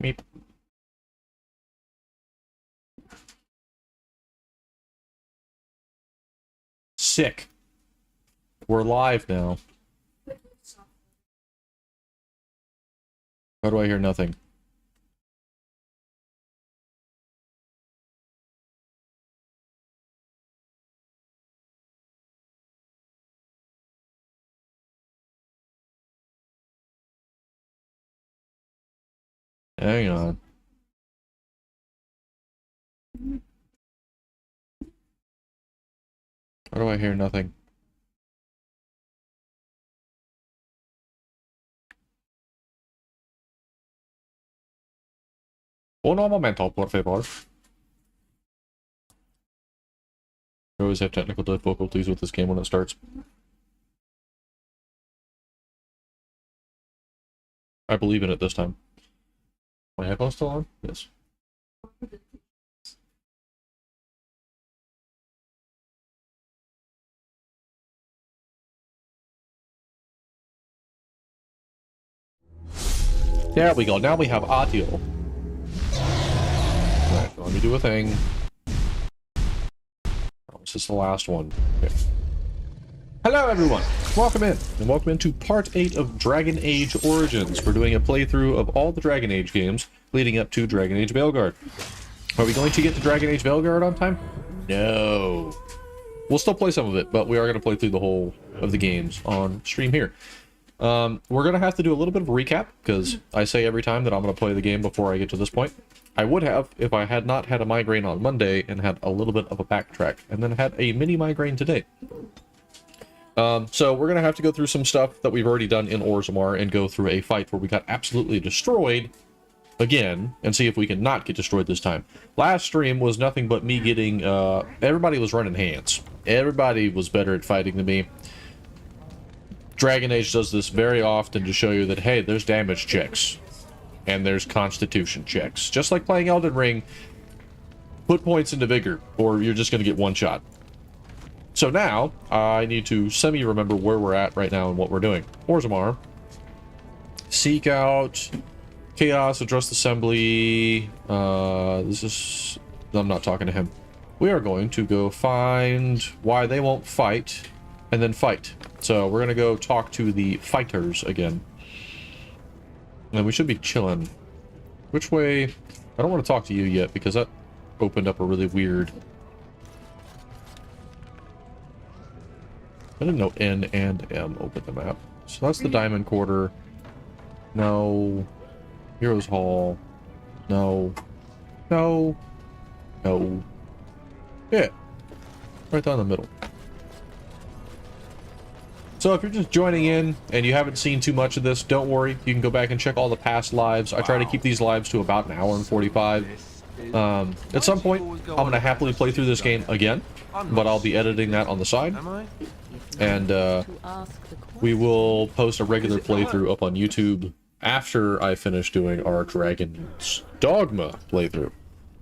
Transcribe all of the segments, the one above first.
Meep. Sick. We're live now. How do I hear nothing? Hang on. How do I hear nothing? Un momento, por favor. I always have technical difficulties with this game when it starts. I believe in it this time. My headphones still on? Yes. There we go. Now we have audio. Right, let me do a thing. Oh, this is the last one. Okay. Hello, everyone. Welcome in, and welcome into Part 8 of Dragon Age Origins. We're doing a playthrough of all the Dragon Age games leading up to Dragon Age Veilguard. Are we going to get to Dragon Age Veilguard on time? No. We'll still play some of it, but we are going to play through the whole of the games on stream here. We're going to have to do a little bit of a recap, because I say every time that I'm going to play the game before I get to this point. I would have if I had not had a migraine on Monday and had a little bit of a backtrack, and then had a mini migraine today. So we're going to have to go through some stuff that we've already done in Orzammar and go through a fight where we got absolutely destroyed again and see if we can not get destroyed this time. Last stream was nothing but me getting, everybody was running hands. Everybody was better at fighting than me. Dragon Age does this very often to show you that, hey, there's damage checks. And there's constitution checks. Just like playing Elden Ring, put points into vigor, or you're just going to get one shot. So now, I need to semi-remember where we're at right now and what we're doing. Orzammar. Seek out. Chaos, address assembly. This is... I'm not talking to him. We are going to go find why they won't fight, and then fight. So we're going to go talk to the fighters again. And we should be chilling. Which way? I don't want to talk to you yet, because that opened up a really weird... I didn't know N and M opened the map. So that's the Diamond Quarter. No. Heroes Hall. No. No. No. Yeah. Right down the middle. So if you're just joining in and you haven't seen too much of this, don't worry. You can go back and check all the past lives. I try to keep these lives to about an hour and 45. At some point, I'm going to happily play through this game again, but I'll be editing that on the side. And we will post a regular playthrough up on YouTube after I finish doing our Dragon's Dogma playthrough.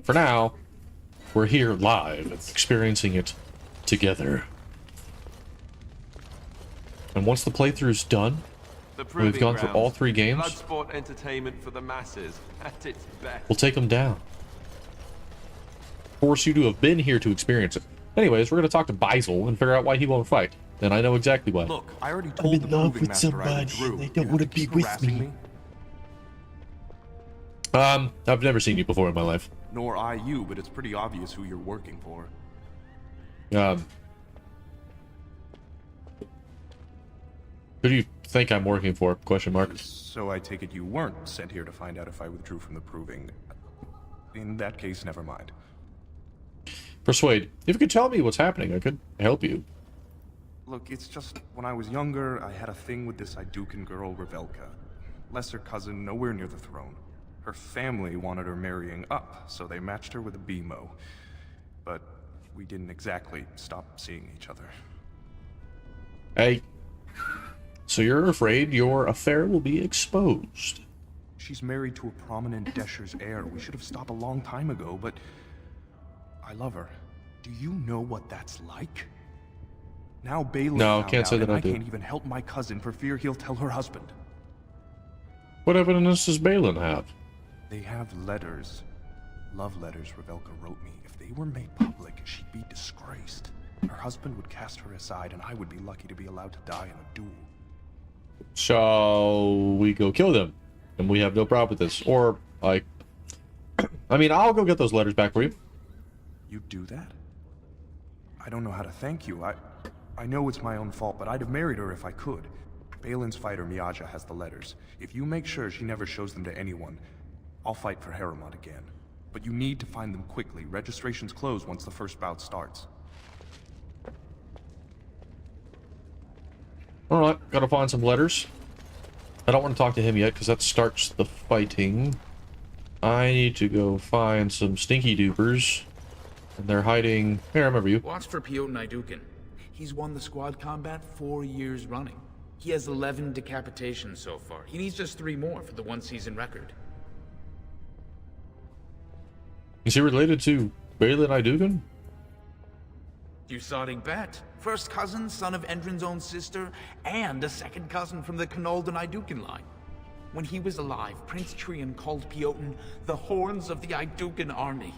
For now, we're here live, experiencing it together. And once the playthrough's done, we've gone through all 3 games, Bloodsport entertainment for the masses at its best. We'll take them down. Force you to have been here to experience it. Anyways, we're going to talk to Basil and figure out why he won't fight. And I know exactly why. Look, I already told I'm in love with somebody and they don't want to be with me. I've never seen you before in my life. Nor I you, but it's pretty obvious who you're working for. Who do you think I'm working for? Question mark. So I take it you weren't sent here to find out if I withdrew from the proving. In that case, never mind. Persuade. If you could tell me what's happening, I could help you. Look, it's just, when I was younger, I had a thing with this Idukan girl, Revelka. Lesser cousin, nowhere near the throne. Her family wanted her marrying up, so they matched her with a BMO. But we didn't exactly stop seeing each other. Hey. So you're afraid your affair will be exposed? She's married to a prominent Desher's heir. We should have stopped a long time ago, but... I love her. Do you know what that's like? Now Balin No, can't say that I do. can't even help my cousin for fear he'll tell her husband. What evidence does Balin have? They have letters. Love letters Revelka wrote me. If they were made public, she'd be disgraced. Her husband would cast her aside, and I would be lucky to be allowed to die in a duel. Shall we go kill them? And we have no problem with this. Or, like... I mean, I'll go get those letters back for you. You'd do that? I don't know how to thank you. I know it's my own fault, but I'd have married her if I could. Balin's fighter Miaja has the letters. If you make sure she never shows them to anyone, I'll fight for Harriman again. But you need to find them quickly. Registrations close once the first bout starts. Alright, gotta find some letters. I don't want to talk to him yet, because that starts the fighting. I need to go find some stinky dupers. And they're hiding... Here, I remember you. Watch for Piotr Idukin. He's won the squad combat 4 years running. He has 11 decapitations so far. He needs just 3 more for the one-season record. Is he related to Veilguard Idukin? You sodding bet. First cousin, son of Endrin's own sister, and a second cousin from the Kanoldan Idukin line. When he was alive, Prince Trian called Piotr the horns of the Idukin army.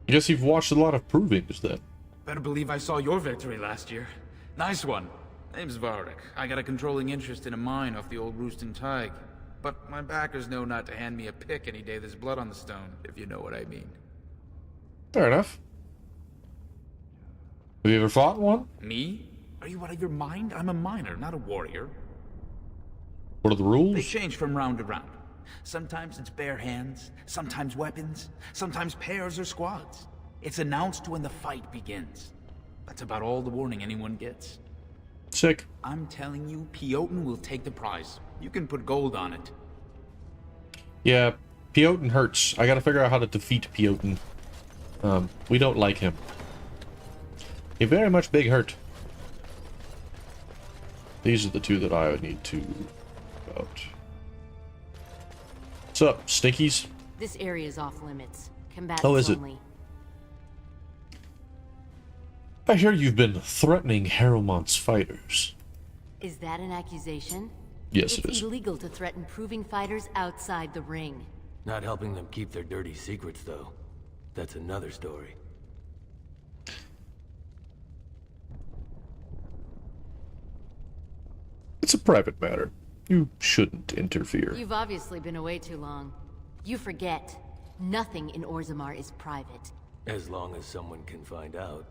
I guess you've watched a lot of provings then. Better believe I saw your victory last year. Nice one. Name's Varric. I got a controlling interest in a mine off the old Roostin Tig. But my backers know not to hand me a pick any day there's blood on the stone, if you know what I mean. Fair enough. Have you ever fought one? Me? Are you out of your mind? I'm a miner, not a warrior. What are the They rules? change from round to round. Sometimes it's bare hands, sometimes weapons, sometimes pairs or squads. It's announced when the fight begins. That's about all the warning anyone gets. Sick. I'm telling you, Piotr will take the prize. You can put gold on it. Yeah, Piotr hurts. I gotta figure out how to defeat Piotr. We don't like him. He very much big hurt. These are the two that I would need to... out. What's up, Stinkies? This area is off limits. Combatants Oh, is it? only. I hear you've been threatening Harrowmont's fighters. Is that an accusation? Yes, it It's is. illegal to threaten proving fighters outside the ring. Not helping them keep their dirty secrets, though. That's another story. It's a private matter. You shouldn't interfere. You've obviously been away too long. You forget. Nothing in Orzammar is private. As long as someone can find out.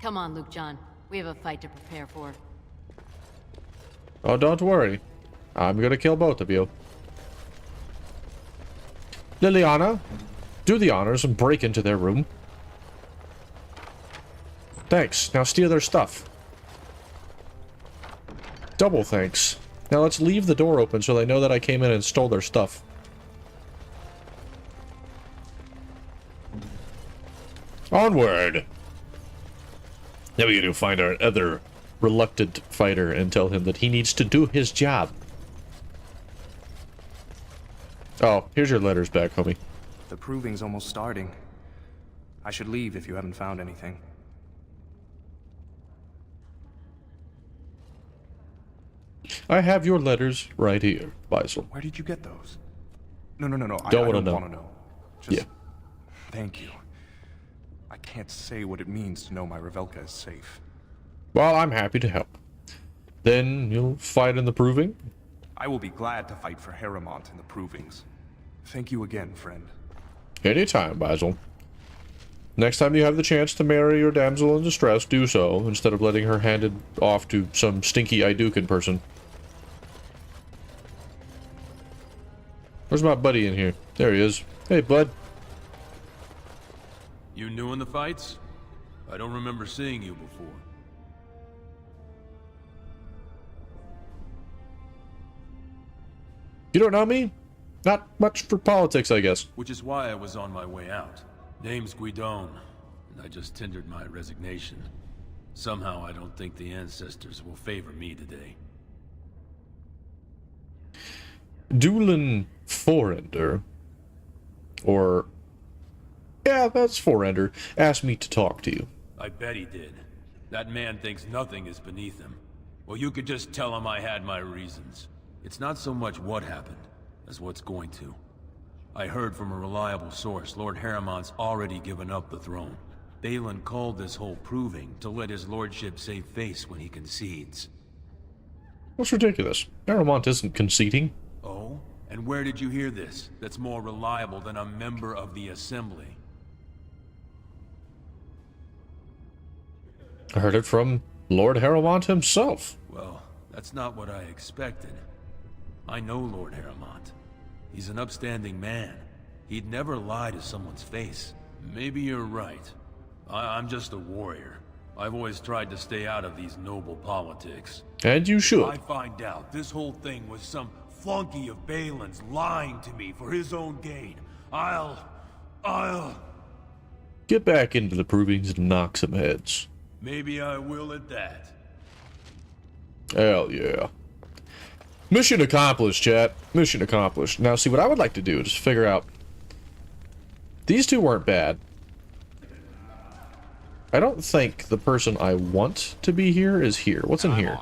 Come on, Luke John. We have a fight to prepare for. Oh, don't worry. I'm gonna kill both of you. Liliana, do the honors and break into their room. Thanks. Now steal their stuff. Double thanks. Now let's leave the door open so they know that I came in and stole their stuff. Onward! Now we gotta find our other reluctant fighter and tell him that he needs to do his job. Oh, here's your letters back, homie. The proving's almost starting. I should leave if you haven't found anything. I have your letters right here, Faisal. Where did you get those? No. I Don't wanna don't know. want to know. Just Yeah. thank you. I can't say what it means to know my Revelka is safe. Well, I'm happy to help. Then you'll fight in the proving? I will be glad to fight for Harrowmont in the provings. Thank you again, friend. Anytime, Basil. Next time you have the chance to marry your damsel in distress, do so, instead of letting her handed off to some stinky Idukan person. Where's my buddy in here? There he is. Hey, bud. You new in the fights? I don't remember seeing you before. You don't know me? Not much for politics, I guess. Which is why I was on my way out. Name's Guidon, and I just tendered my resignation. Somehow I don't think the ancestors will favor me today. Doolin Forender, or... yeah, that's Forender, asked me to talk to you. I bet he did. That man thinks nothing is beneath him. Well, you could just tell him I had my reasons. It's not so much what happened, as what's going to. I heard from a reliable source Lord Harriman's already given up the throne. Balin called this whole proving to let his lordship save face when he concedes. That's ridiculous. Harrimont isn't conceding. Oh? And where did you hear this that's more reliable than a member of the Assembly? I heard it from Lord Harrimont himself. Well, that's not what I expected. I know Lord Harrimont. He's an upstanding man. He'd never lie to someone's face. Maybe you're right. I'm just a warrior. I've always tried to stay out of these noble politics. And you should. I find out this whole thing was some flunky of Balin's lying to me for his own gain. I'll... Get back into the provings and knock some heads. Maybe I will at that. Hell yeah. Mission accomplished, chat. Mission accomplished. Now, see, what I would like to do is figure out... These two weren't bad. I don't think the person I want to be here is here. What's in here?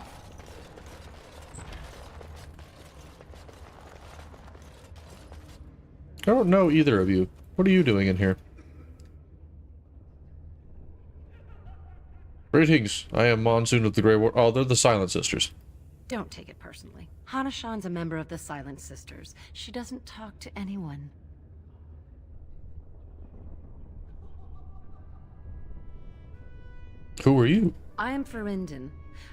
I don't know either of you. What are you doing in here? Greetings. I am Monsoon of the Grey War. Oh, they're the Silent Sisters. Don't take it personally. Hana-shan's a member of the Silent Sisters. She doesn't talk to anyone. Who are you? I am Ferindin.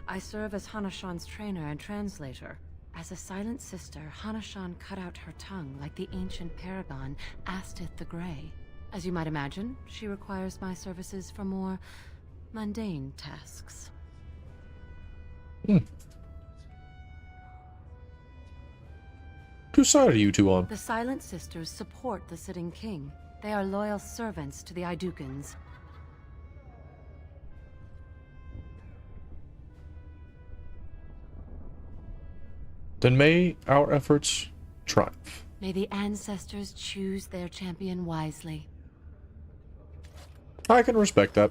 I serve as Hana-shan's trainer and translator. As a Silent Sister, Hana-shan cut out her tongue like the ancient paragon Astith the Grey. As you might imagine, she requires my services for more mundane tasks. Whose side are you two on? The Silent Sisters support the sitting king. They are loyal servants to the Idukans. Then may our efforts triumph. May the ancestors choose their champion wisely. I can respect that.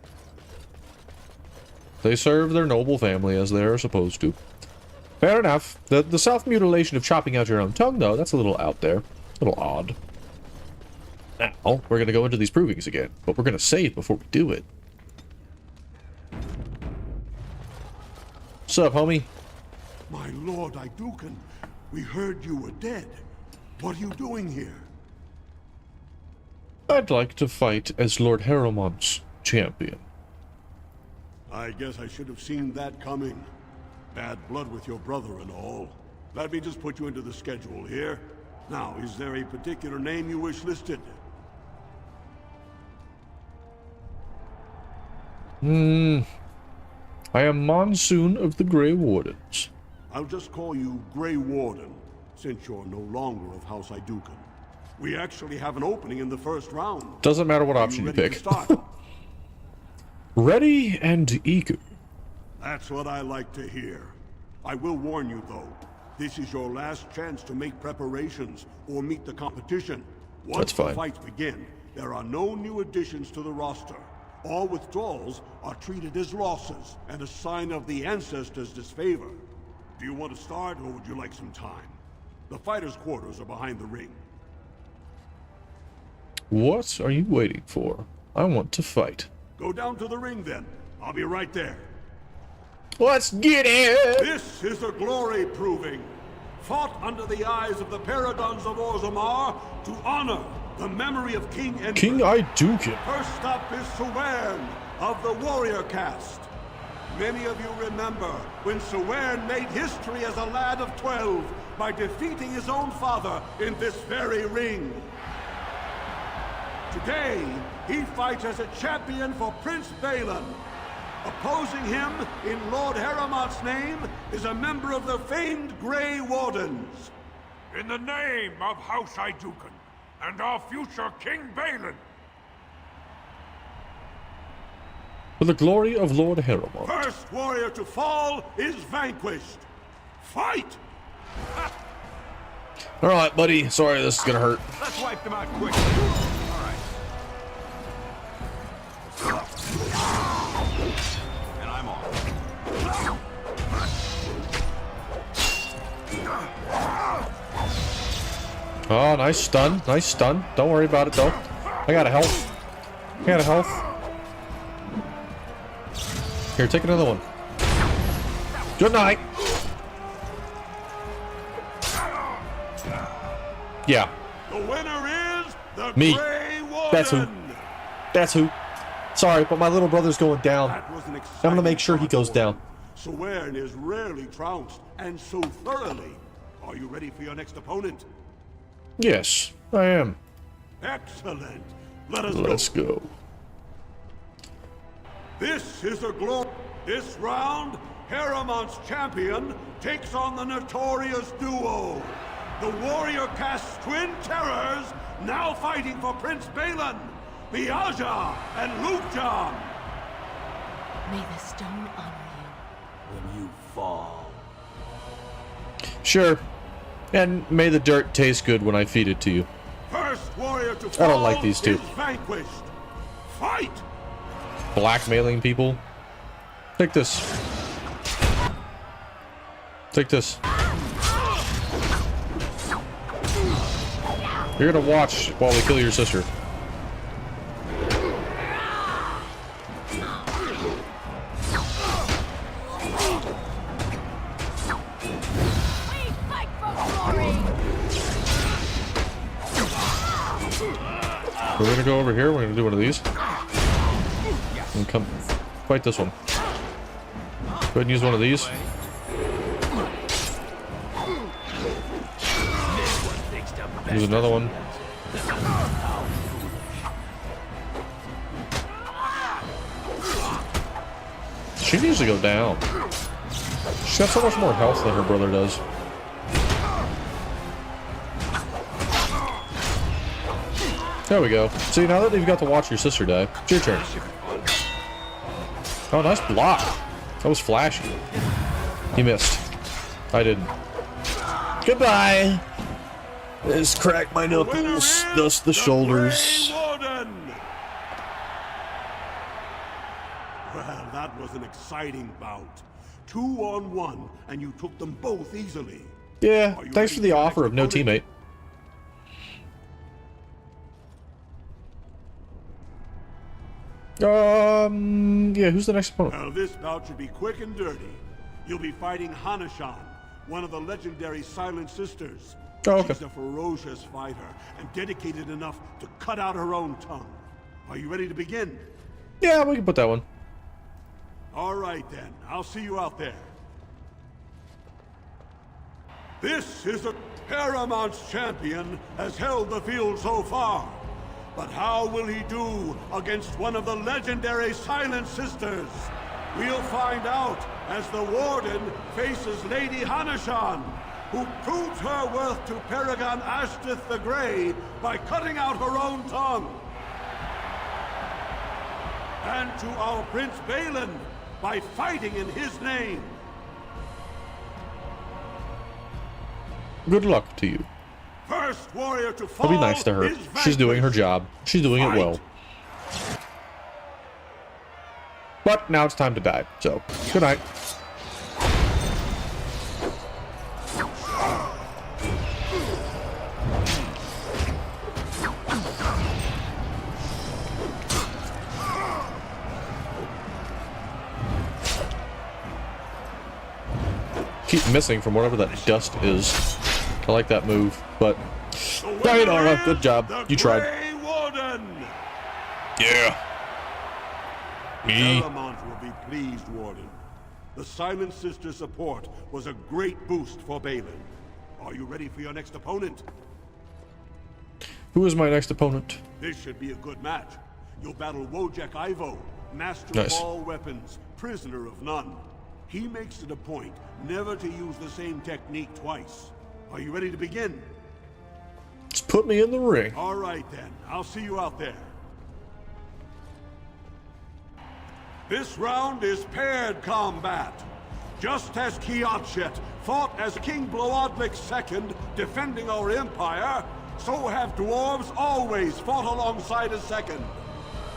They serve their noble family as they are supposed to. Fair enough. The self-mutilation of chopping out your own tongue, though, that's a little out there. A little odd. Now, we're going to go into these provings again, but we're going to save before we do it. What's up, homie? My lord Idukan, we heard you were dead. What are you doing here? I'd like to fight as Lord Harriman's champion. I guess I should have seen that coming. Bad blood with your brother and all. Let me just put you into the schedule here. Now, is there a particular name you wish listed? I am Monsoon of the Grey Wardens. I'll just call you Grey Warden, since you're no longer of House Idukan. We actually have an opening in the first round. Doesn't matter what option you pick. Ready and eager. That's what I like to hear. I will warn you, though. This is your last chance to make preparations or meet the competition. Once the fights begin, there are no new additions to the roster. All withdrawals are treated as losses and a sign of the ancestors' disfavor. Do you want to start, or would you like some time? The fighters' quarters are behind the ring. What are you waiting for? I want to fight. Go down to the ring, then. I'll be right there. Let's get it! This is a glory proving. Fought under the eyes of the paragons of Orzammar to honor the memory of King Idukan. First up is Suwern of the warrior caste. Many of you remember when Suwern made history as a lad of 12 by defeating his own father in this very ring. Today, he fights as a champion for Prince Balin. Opposing him, in Lord Harrimant's name, is a member of the famed Grey Wardens. In the name of House Idukan and our future King Balin. For the glory of Lord Harrimant. First warrior to fall is vanquished. Fight! Alright, buddy. Sorry, this is gonna hurt. Let's wipe them out quick. All right. And I'm off. Oh, nice stun. Nice stun. Don't worry about it, though. I got a health. I got a health. Here, take another one. Good night. Yeah. The winner is the Me. Grey Warden. That's who. That's who. Sorry, but my little brother's going down. That was an I'm gonna make sure he goes exciting down. Swearn is rarely trounced, and so thoroughly. Are you ready for your next opponent? Yes, I am. Excellent. Let's go. This is a glory. This round, Heramont's champion takes on the notorious duo. The warrior caste twin terrors now fighting for Prince Balin, Miaja and Lukjan. May the stone honor you. When you fall. Sure. And may the dirt taste good when I feed it to you. First warrior to fall I don't like these two. is vanquished. Fight! Blackmailing people. Take this. Take this. You're gonna watch while we kill your sister. We're gonna go over here. We're gonna do one of these. And come fight this one. Go ahead and use one of these. Use another one. She needs to go down. She's got so much more health than her brother does. There we go. See, now that you've got to watch your sister die, it's your turn. Oh, nice block. That was flashy. He missed. I didn't. Goodbye. Just crack my knuckles, dust the shoulders. Well, that was an exciting bout. 2-on-1, and you took them both easily. Yeah, thanks for the offer of no teammate. Yeah, who's the next opponent? Well, this bout should be quick and dirty. You'll be fighting Hanashan, one of the legendary Silent Sisters. Oh, okay. She's a ferocious fighter and dedicated enough to cut out her own tongue. Are you ready to begin? Yeah, we can put that one. All right, then. I'll see you out there. This is a Heramont's champion has held the field so far. But how will he do against one of the legendary Silent Sisters? We'll find out as the Warden faces Lady Hanashan, who proved her worth to Paragon Ashtith the Grey by cutting out her own tongue. And to our Prince Balin by fighting in his name. Good luck to you. First warrior to fall. I'll be nice to her. She's doing her job. She's doing it well. But now it's time to die. So, good night. Keep missing from whatever that dust is. I like that move, but good job. You tried. Yeah. Me. Paramount will be pleased, Warden. The Silent Sister support was a great boost for Balin. Are you ready for your next opponent? Who is my next opponent? This should be a good match. You'll battle Wojek Ivo, master of all weapons, prisoner of none. He makes it a point never to use the same technique twice. Are you ready to begin? Just put me in the ring. All right, then. I'll see you out there. This round is paired combat. Just as Kianchet fought as King Bloodlik II, defending our empire, so have dwarves always fought alongside a second.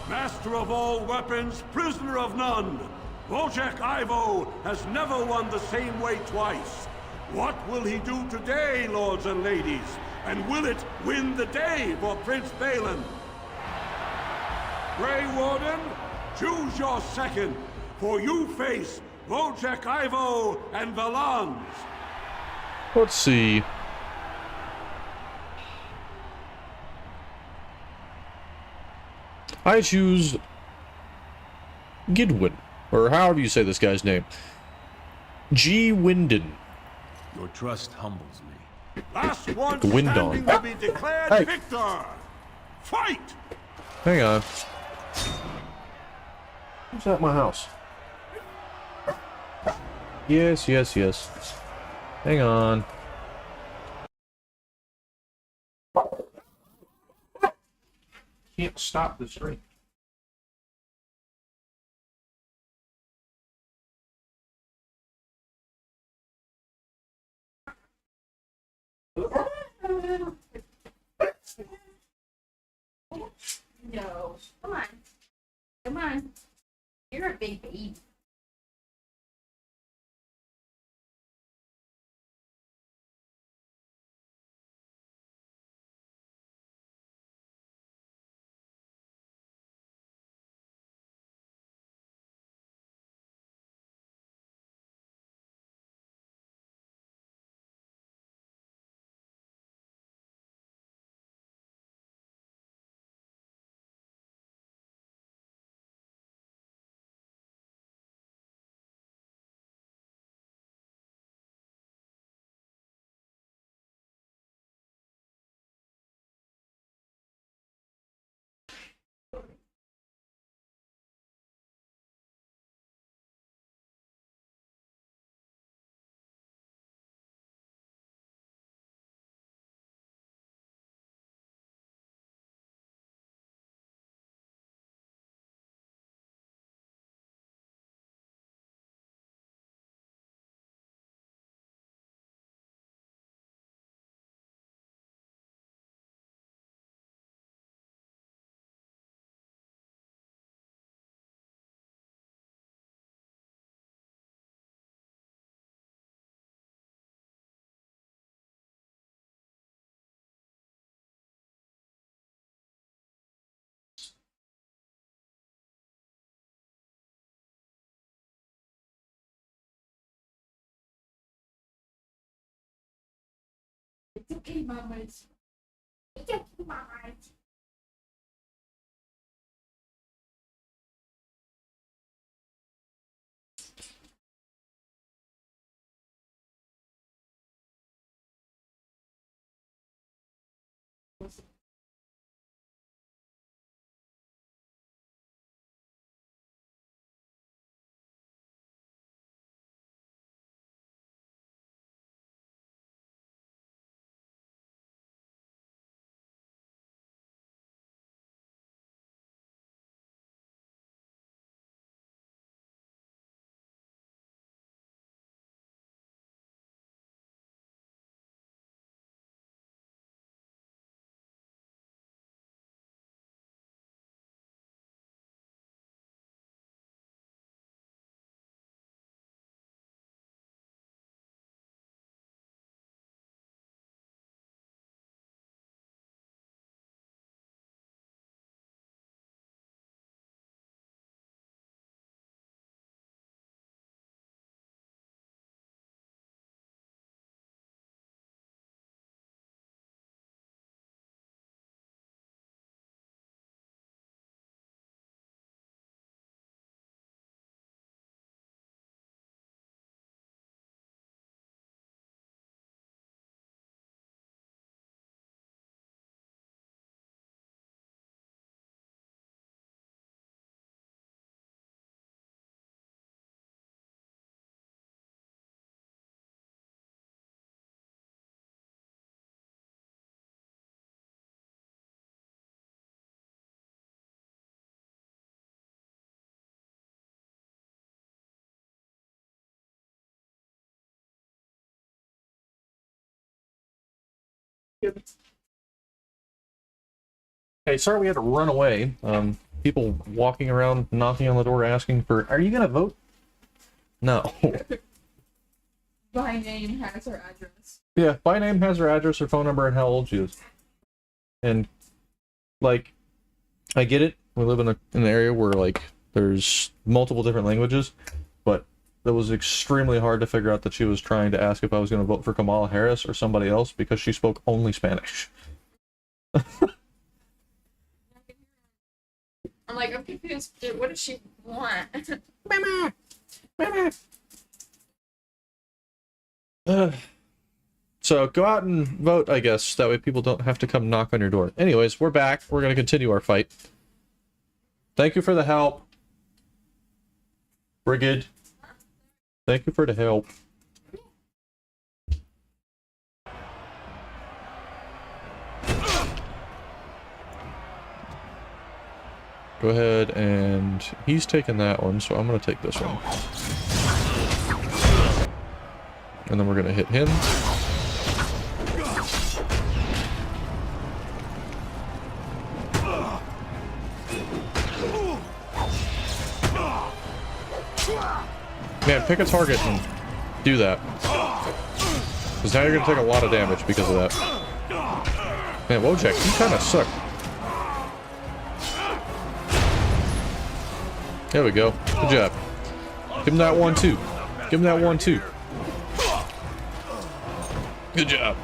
Master of all weapons, prisoner of none. Wojek Ivo has never won the same way twice. What will he do today, lords and ladies? And will it win the day for Prince Balin? Grey Warden, choose your second, for you face Wojciech Ivo and Valans. Let's see. I choose Gidwin, or however you say this guy's name. G. Winden. Your trust humbles me. Last one The wind standing on. will be declared Hey. victor. Fight! Hang on. Who's at my house? Yes, yes, yes. Hang on. Can't stop the stream. No. Come on. Come on. You're a big baby. It's okay, Mama. It's okay, Mama. Okay, sorry we had to run away. People walking around, knocking on the door, asking for, "Are you gonna vote?" No. by name has her address. Yeah, by name has her address, her phone number, and how old she is. And, like, I get it. We live in an area where, like, there's multiple different languages, but it was extremely hard to figure out that she was trying to ask if I was going to vote for Kamala Harris or somebody else because she spoke only Spanish. I'm like, I'm confused. What does she want? Mama! Mama! So go out and vote, I guess. That way people don't have to come knock on your door. Anyways, we're back. We're going to continue our fight. Thank you for the help. Brigid. Thank you for the help. Go ahead, and he's taking that one, so I'm going to take this one. And then we're going to hit him. Man, pick a target and do that. Because now you're going to take a lot of damage because of that. Man, Wojak, you kind of suck. There we go. Good job. Give him that one, too. Give him that one, too. Good job.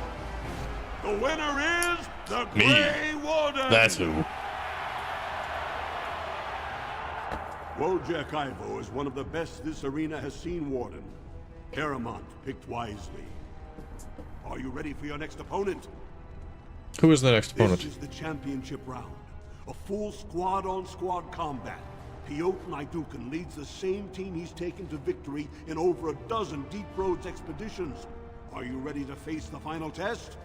The winner is the Grey Warden. That's who. Wojak Ivo is one of the best this arena has seen, Warden. Paramount picked wisely. Are you ready for your next opponent? Who is the next opponent? This is the championship round. A full squad-on-squad combat. Piotr Naidukan leads the same team he's taken to victory in over a dozen Deep Roads expeditions. Are you ready to face the final test?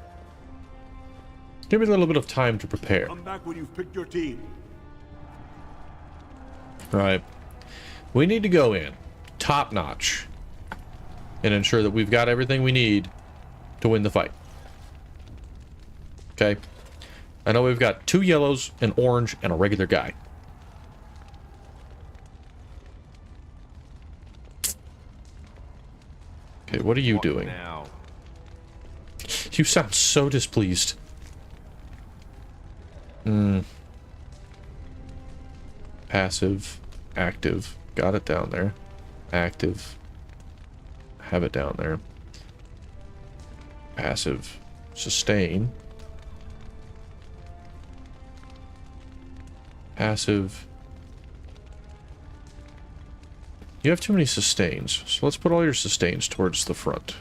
Give me a little bit of time to prepare. Come back when you've picked your team. Alright. We need to go in top-notch and ensure that we've got everything we need to win the fight. Okay? I know we've got 2 yellows, an orange, and a regular guy. Okay, what are you doing? Now. You sound so displeased. Passive, active, got it down there. Active, have it down there. Passive, sustain. Passive. You have too many sustains, so let's put all your sustains towards the front.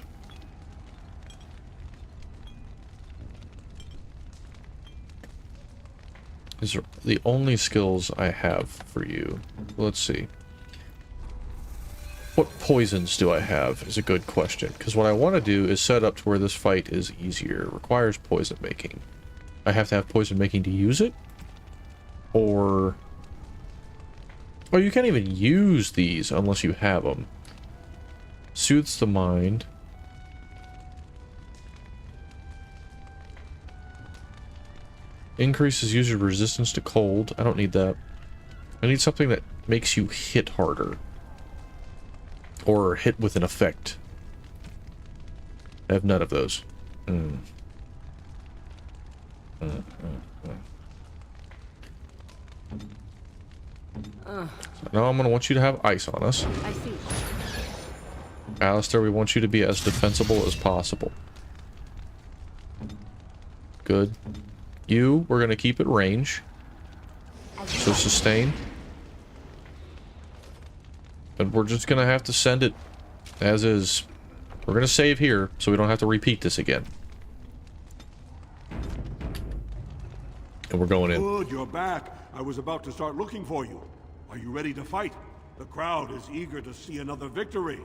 These are the only skills I have for you. Let's see. What poisons do I have is a good question, because what I want to do is set up to where this fight is easier. It requires poison making. I have to have poison making to use it? Or... oh, you can't even use these unless you have them. Soothes the mind. Increases user resistance to cold. I don't need that. I need something that makes you hit harder. Or hit with an effect. I have none of those. So now I'm going to want you to have ice on us. I see. Alistair, we want you to be as defensible as possible. Good. You, we're going to keep at range. So sustain. And we're just going to have to send it as is. We're going to save here so we don't have to repeat this again. And we're going in. Good, you're back. I was about to start looking for you. Are you ready to fight? The crowd is eager to see another victory.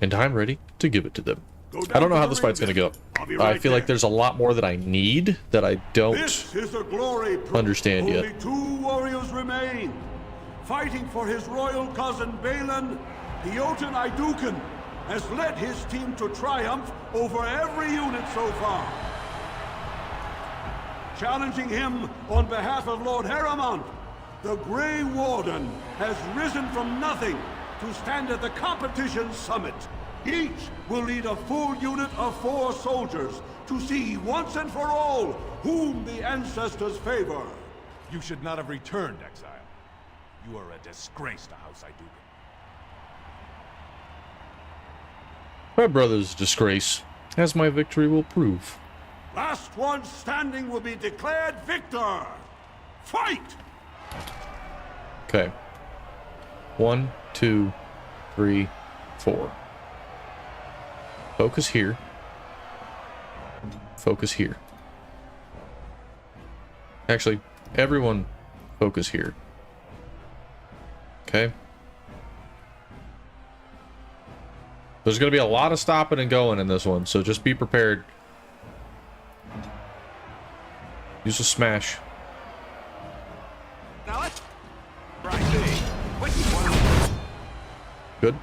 And I'm ready to give it to them. I don't know how this fight's going to go. I feel like there's a lot more that I need that I don't understand yet. Only 2 warriors remain. Fighting for his royal cousin Balin, Piotr Naidukan has led his team to triumph over every unit so far. Challenging him on behalf of Lord Harrimont, the Grey Warden has risen from nothing to stand at the competition's summit. Each will lead a full unit of 4 soldiers to see once and for all whom the ancestors favor. You should not have returned, exile. You are a disgrace to House Iduken. My brother's disgrace, as my victory will prove. Last one standing will be declared victor. Fight! Okay. 1, 2, 3, 4. Focus here. Focus here. Actually, everyone focus here. Okay. There's going to be a lot of stopping and going in this one, so just be prepared. Use a smash. Good.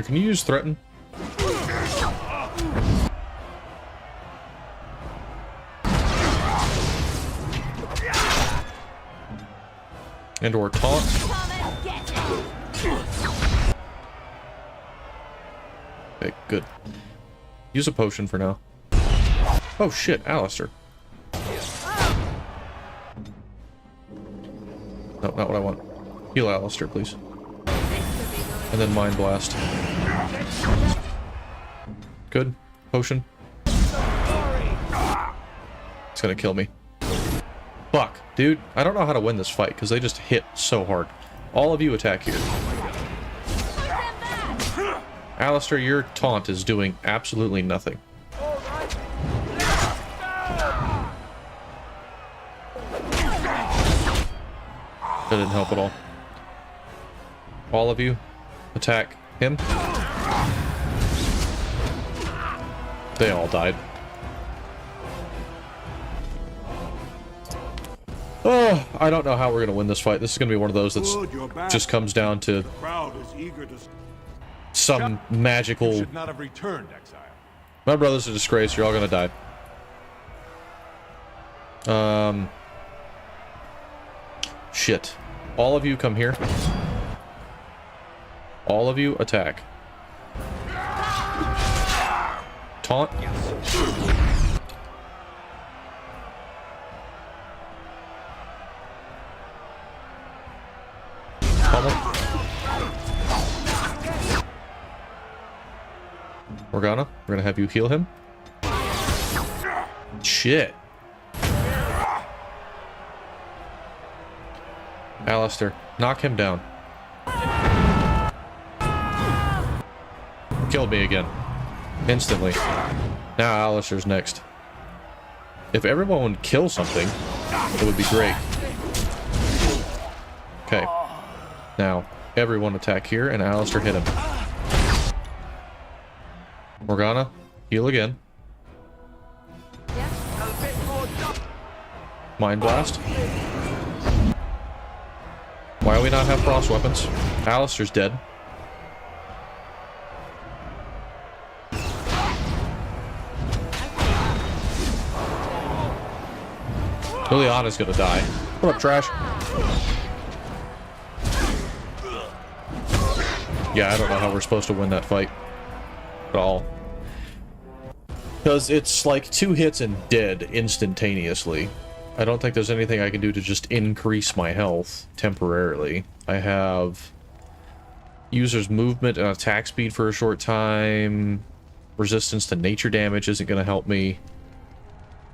Can you use threaten? And or taunt. Okay, good. Use a potion for now. Oh shit, Alistair. No, not what I want. Heal Alistair, please. And then Mind Blast. Good. Potion. It's gonna kill me. Fuck, dude. I don't know how to win this fight, because they just hit so hard. All of you attack here. Alistair, your taunt is doing absolutely nothing. That didn't help at all. All of you attack him. They all died. Oh, I don't know how we're going to win this fight. This is going to be one of those that's just comes down to some magical... You should not have returned, exile. My brother's a disgrace. You're all going to die. Shit. All of you come here. All of you attack. Taunt. Pummel. Morgana, we're gonna have you heal him. Shit. Alistair, knock him down. Killed me again. Instantly. Now Alistair's next. If everyone would kill something, it would be great. Okay. Now, everyone attack here, and Alistair hit him. Morgana, heal again. Mind Blast. Why do we not have frost weapons? Alistair's dead. Liliana's gonna die. What up, trash? Yeah, I don't know how we're supposed to win that fight at all. Because it's like 2 hits and dead instantaneously. I don't think there's anything I can do to just increase my health temporarily. I have user's movement and attack speed for a short time. Resistance to nature damage isn't going to help me.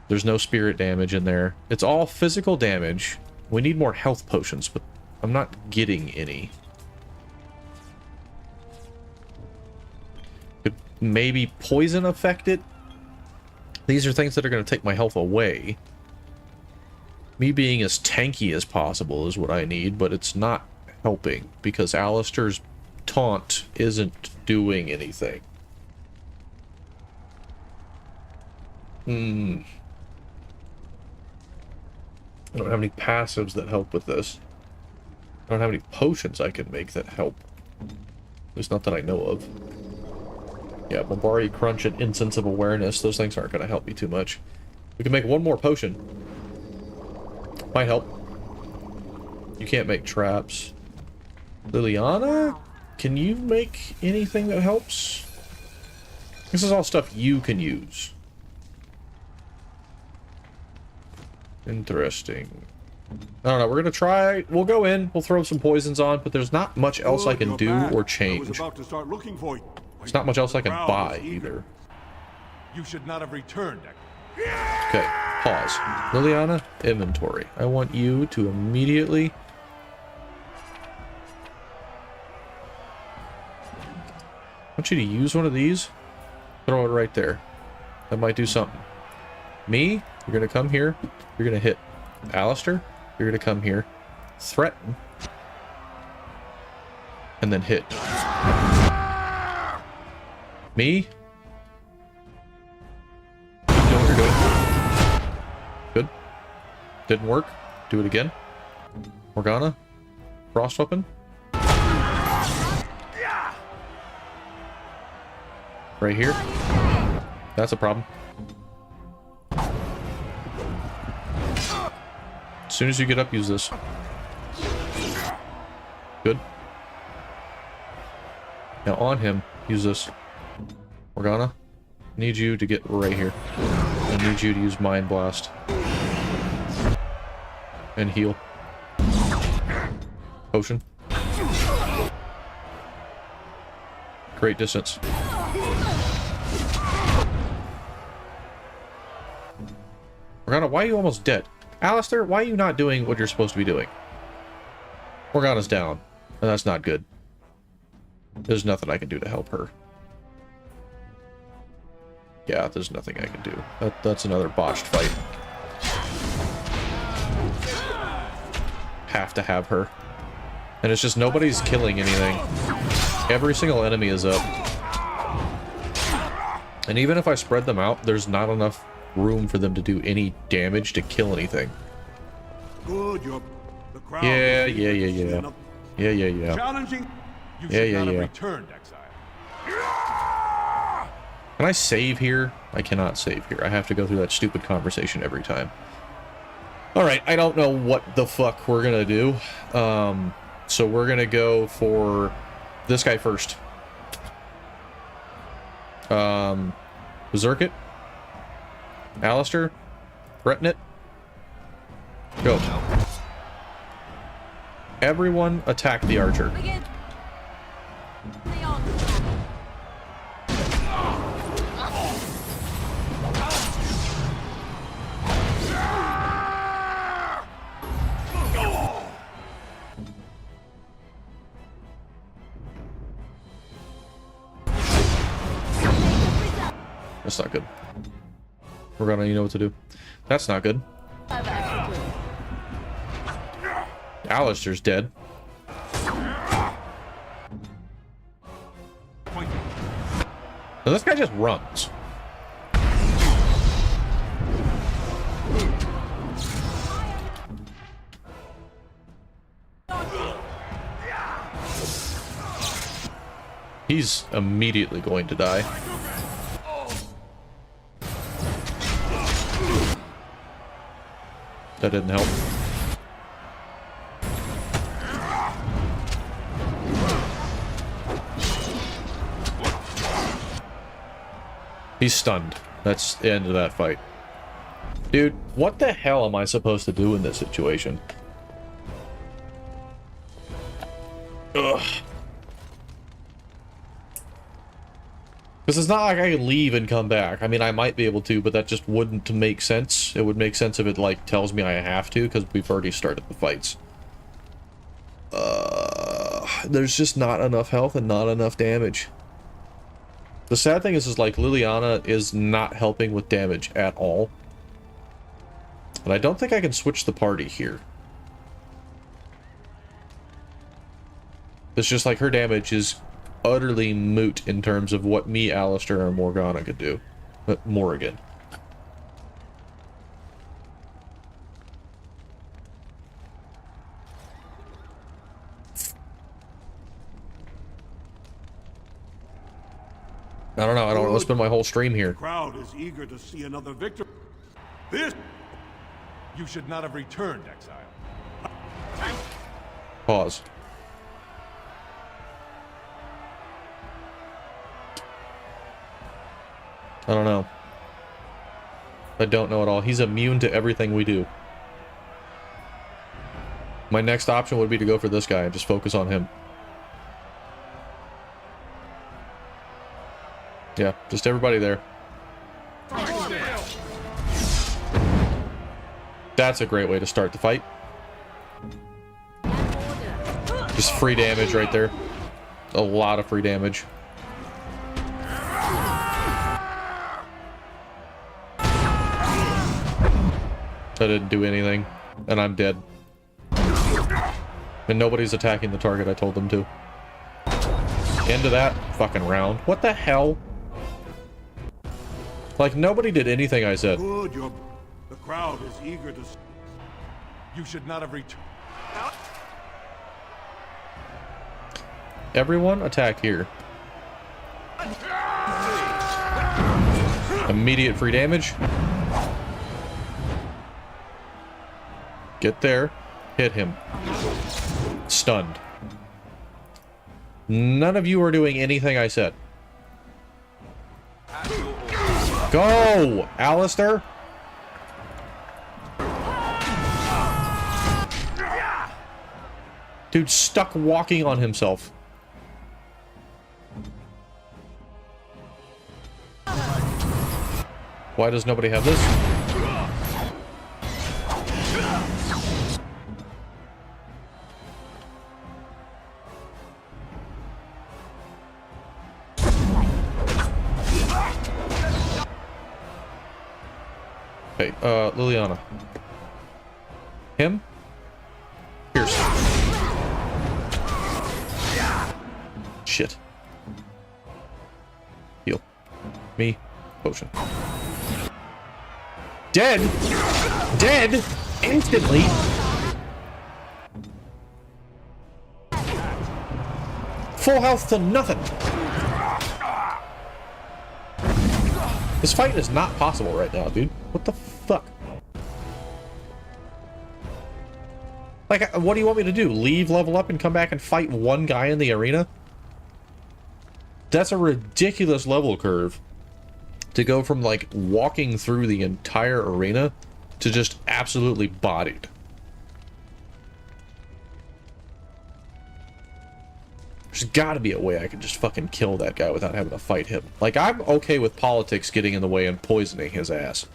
There's no spirit damage in there. It's all physical damage. We need more health potions, but I'm not getting any. Could maybe poison affect it? These are things that are going to take my health away. Me being as tanky as possible is what I need, but it's not helping because Alistair's taunt isn't doing anything. I don't have any passives that help with this. I don't have any potions I can make that help. At least not that I know of. Yeah, Bombari, Crunch, and Incense of Awareness. Those things aren't going to help me too much. We can make one more potion. Might help. You can't make traps. Liliana? Can you make anything that helps? This is all stuff you can use. Interesting. I don't know, we're gonna try, we'll go in, we'll throw some poisons on, but there's not much else I can do or change. There's not much else I can buy, either. You should not have returned. Okay, pause. Liliana, inventory. I want you to immediately... I want you to use one of these. Throw it right there. That might do something. Me, you're gonna come here, you're gonna hit Alistair. You're gonna come here, threaten, and then hit. Me? You know what you're doing. Good. Didn't work. Do it again. Morgana. Frost weapon. Right here. That's a problem. As soon as you get up, use this. Good. Now on him, use this. Morgana, I need you to get right here. I need you to use Mind Blast. And heal. Potion. Great distance. Morgana, why are you almost dead? Alistair, why are you not doing what you're supposed to be doing? Morgana's down, and that's not good. There's nothing I can do to help her. Yeah, there's nothing I can do. That's another botched fight. Have to have her. And it's just nobody's killing anything. Every single enemy is up. And even if I spread them out, there's not enough room for them to do any damage to kill anything. Good, the crowd. Yeah. Challenging. You Yeah. should not have returned, exile. Can I save here? I cannot save here. I have to go through that stupid conversation every time. Alright, I don't know what the fuck we're gonna do. So we're gonna go for this guy first. Berserk it. Alistair, threaten it. Go. Everyone attack the archer. That's not good. We're gonna, you know what to do. That's not good. Alistair's dead. So this guy just runs. He's immediately going to die. That didn't help. He's stunned. That's the end of that fight. Dude, what the hell am I supposed to do in this situation? Ugh. Because it's not like I can leave and come back. I mean, I might be able to, but that just wouldn't make sense. It would make sense if it, like, tells me I have to, because we've already started the fights. There's just not enough health and not enough damage. The sad thing is like, Liliana is not helping with damage at all. And I don't think I can switch the party here. It's just like her damage is utterly moot in terms of what me, Alistair, and Morgana could do. But Morrigan. I don't know. I don't want to spend my whole stream here. The crowd is eager to see another victor. This... You should not have returned, exile. Pause. I don't know. I don't know at all. He's immune to everything we do. My next option would be to go for this guy and just focus on him. Yeah, just everybody there. That's a great way to start the fight. Just free damage right there. A lot of free damage. I didn't do anything, and I'm dead. And nobody's attacking the target I told them to. End of that fucking round. What the hell? Like, nobody did anything I said. Good, the crowd is eager to... You should not have returned. Everyone attack here. Immediate free damage. Get there. Hit him. Stunned. None of you are doing anything I said. Go, Alistair. Dude, stuck walking on himself. Why does nobody have this? Hey, Liliana. Him? Pierce. Shit. Heal. Me. Potion. Dead! Dead! Instantly! Full health to nothing! This fight is not possible right now, dude. What the fuck? Like, what do you want me to do? Leave, level up, and come back and fight one guy in the arena? That's a ridiculous level curve. To go from, like, walking through the entire arena to just absolutely bodied. There's gotta be a way I can just fucking kill that guy without having to fight him. Like, I'm okay with politics getting in the way and poisoning his ass.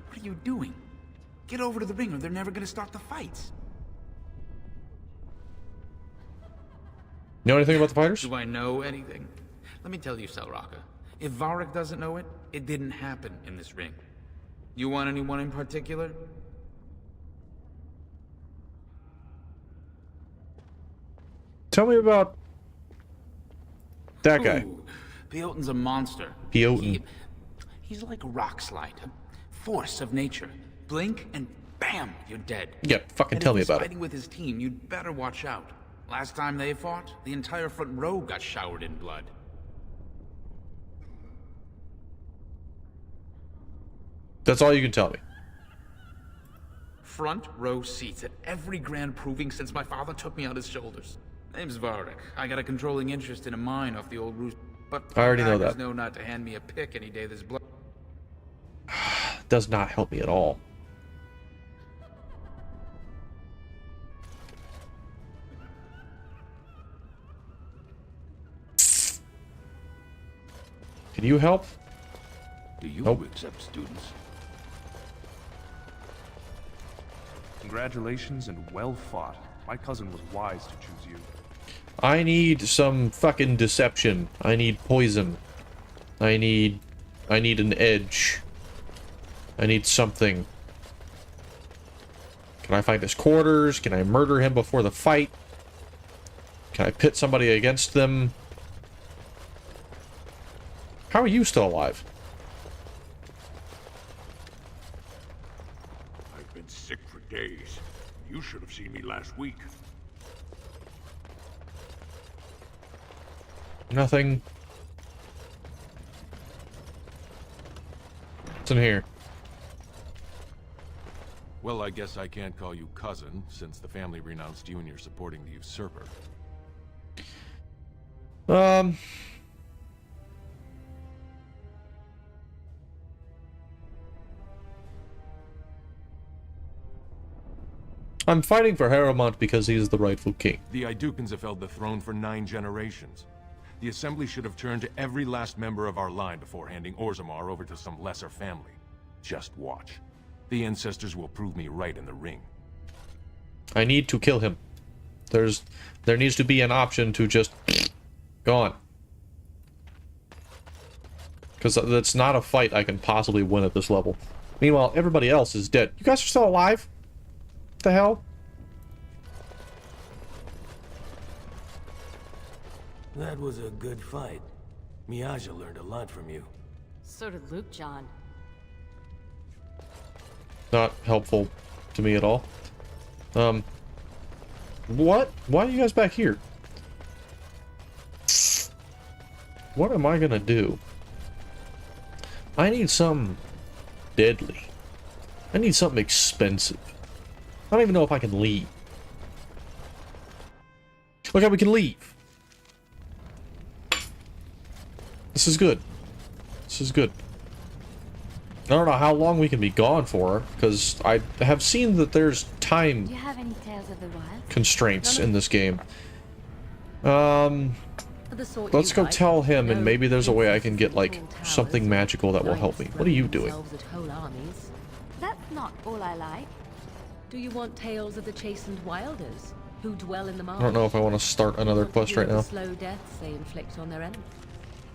What are you doing? Get over to the ring or they're never gonna start the fights. Know anything about the fighters? Do I know anything? Let me tell you, Selraka. If Varric doesn't know it, it didn't happen in this ring. You want anyone in particular? Tell me about that guy. Ooh, Peyoten's a monster. Peyoten. He's like a rock slide, a force of nature. Blink and bam, you're dead. Yeah, fucking and tell me if he's about fighting with his team, you'd better watch out. Last time they fought, the entire front row got showered in blood. That's all you can tell me. Front row seats at every grand proving since my father took me on his shoulders. Name's Varric. I got a controlling interest in a mine off the old roost, but I already know that. know not to hand me a pick any day this blood. Does not help me at all. Can you help? Do you Nope. accept students? Congratulations and well fought. My cousin was wise to choose you. I need some fucking deception. I need poison. I need an edge. I need something. Can I find his quarters? Can I murder him before the fight? Can I pit somebody against them? How are you still alive? I've been sick for days. You should have seen me last week. Nothing. What's in here? Well, I guess I can't call you cousin, since the family renounced you and you're supporting the usurper. I'm fighting for Harrowmont because he's the rightful king. The Idukans have held the throne for 9 generations. The Assembly should have turned to every last member of our line before handing Orzammar over to some lesser family. Just watch. The ancestors will prove me right in the ring. I need to kill him. There needs to be an option to just go on. Because that's not a fight I can possibly win at this level. Meanwhile, everybody else is dead. You guys are still alive? What the hell? That was a good fight. Miaja learned a lot from you. So did Luke John. Not helpful to me at all. What? Why are you guys back here? What am I gonna do? I need something deadly. I need something expensive. I don't even know if I can leave. Okay, we can leave. This is good. This is good. I don't know how long we can be gone for, because I have seen that there's time Do you have any tales of the wild? constraints in this game. Let's go tell him, and maybe there's a way I can get, like, something magical that will help me. What are you doing? That's not all I like. Do you want tales of the chastened wilders who dwell in the marsh? I don't know if I want to start another quest right now. Slow deaths they inflict on their enemies.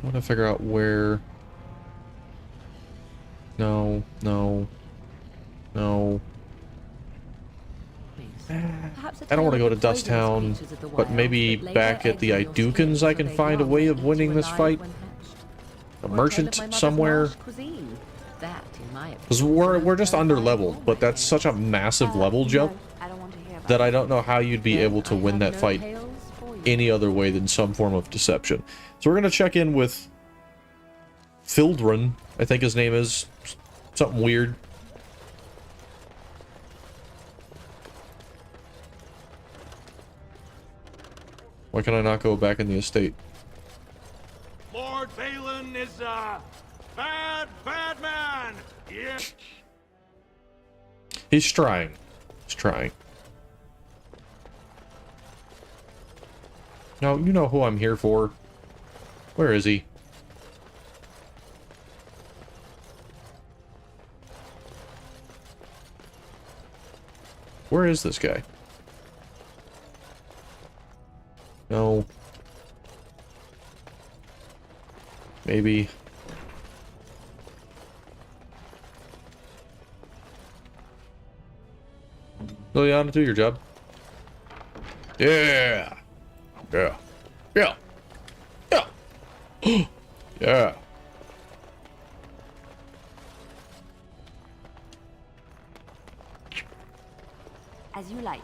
I want to figure out where... No. I don't want to go to Dust Town, but maybe back at the Idukans I can find a way of winning this fight. A merchant somewhere. Because we're just under leveled, but that's such a massive level jump that I don't know how you'd be able to win that fight any other way than some form of deception. So we're going to check in with Fildrun, I think his name is. Something weird. Why can I not go back in the estate? Lord Balin is a bad man! Yeah. He's trying. He's trying. Now, you know who I'm here for. Where is he? Where is this guy? No. Maybe. Liliana, do your job. Yeah. Yeah. Yeah. Yeah. Yeah. As you like.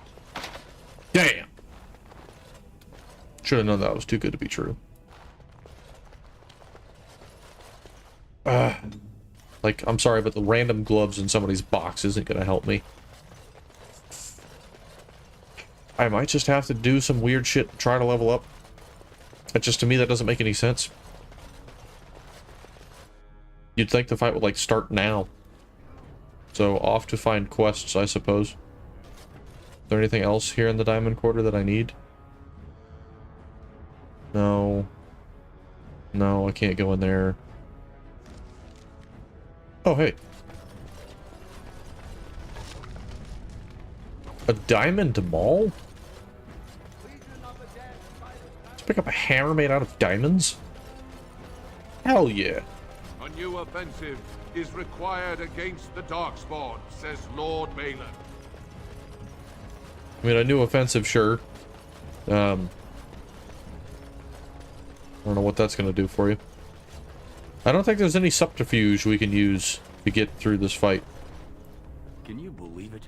Damn. Should have known that was too good to be true. Like, I'm sorry, but the random gloves in somebody's box isn't gonna help me. I might just have to do some weird shit and try to level up. But just to me, that doesn't make any sense. You'd think the fight would, like, start now. So, off to find quests, I suppose. Is there anything else here in the Diamond Quarter that I need? No. No, I can't go in there. Oh, hey. A diamond mall? Let's pick up a hammer made out of diamonds? Hell yeah. A new offensive is required against the Darkspawn, says Lord Balin. I mean, a new offensive, sure. I don't know what that's going to do for you. I don't think there's any subterfuge we can use to get through this fight. Can you believe it?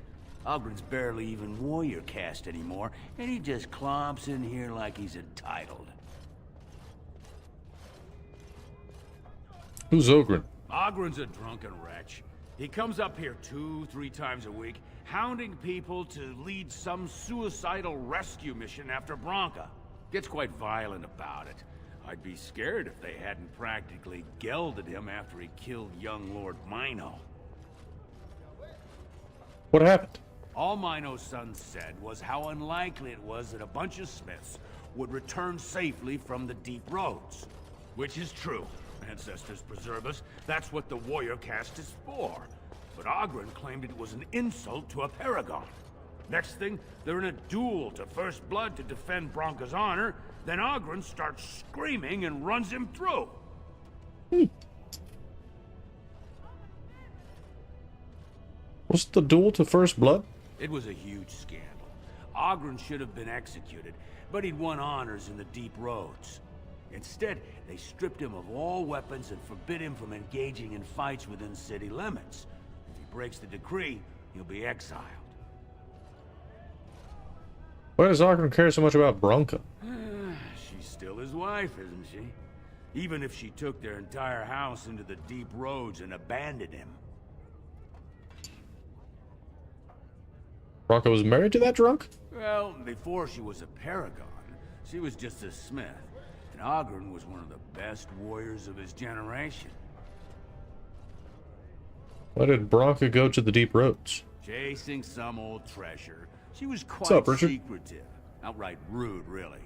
Ogren's barely even warrior caste anymore, and he just clomps in here like he's entitled. Who's Ogren? Ogren's a drunken wretch. He comes up here 2-3 times a week, hounding people to lead some suicidal rescue mission after Bronca. Gets quite violent about it. I'd be scared if they hadn't practically gelded him after he killed young Lord Mino. What happened? All Mino's son said was how unlikely it was that a bunch of Smiths would return safely from the deep roads. Which is true. Ancestors preserve us. That's what the warrior caste is for. But Ogren claimed it was an insult to a paragon. Next thing, they're in a duel to first blood to defend Bronca's honor. Then Ogren starts screaming and runs him through. What's the duel to first blood? It was a huge scandal. Ogren should have been executed, but he'd won honors in the deep roads. Instead, they stripped him of all weapons and forbid him from engaging in fights within city limits. If he breaks the decree, he'll be exiled. Why does Ogren care so much about Bronca? She's still his wife, isn't she? Even if she took their entire house into the deep roads and abandoned him. Bronca was married to that drunk? Well, before she was a paragon, she was just a smith. And Ogren was one of the best warriors of his generation. Why did Bronca go to the deep roads? Chasing some old treasure. She was quite What's up, Richard? secretive. Outright rude, really.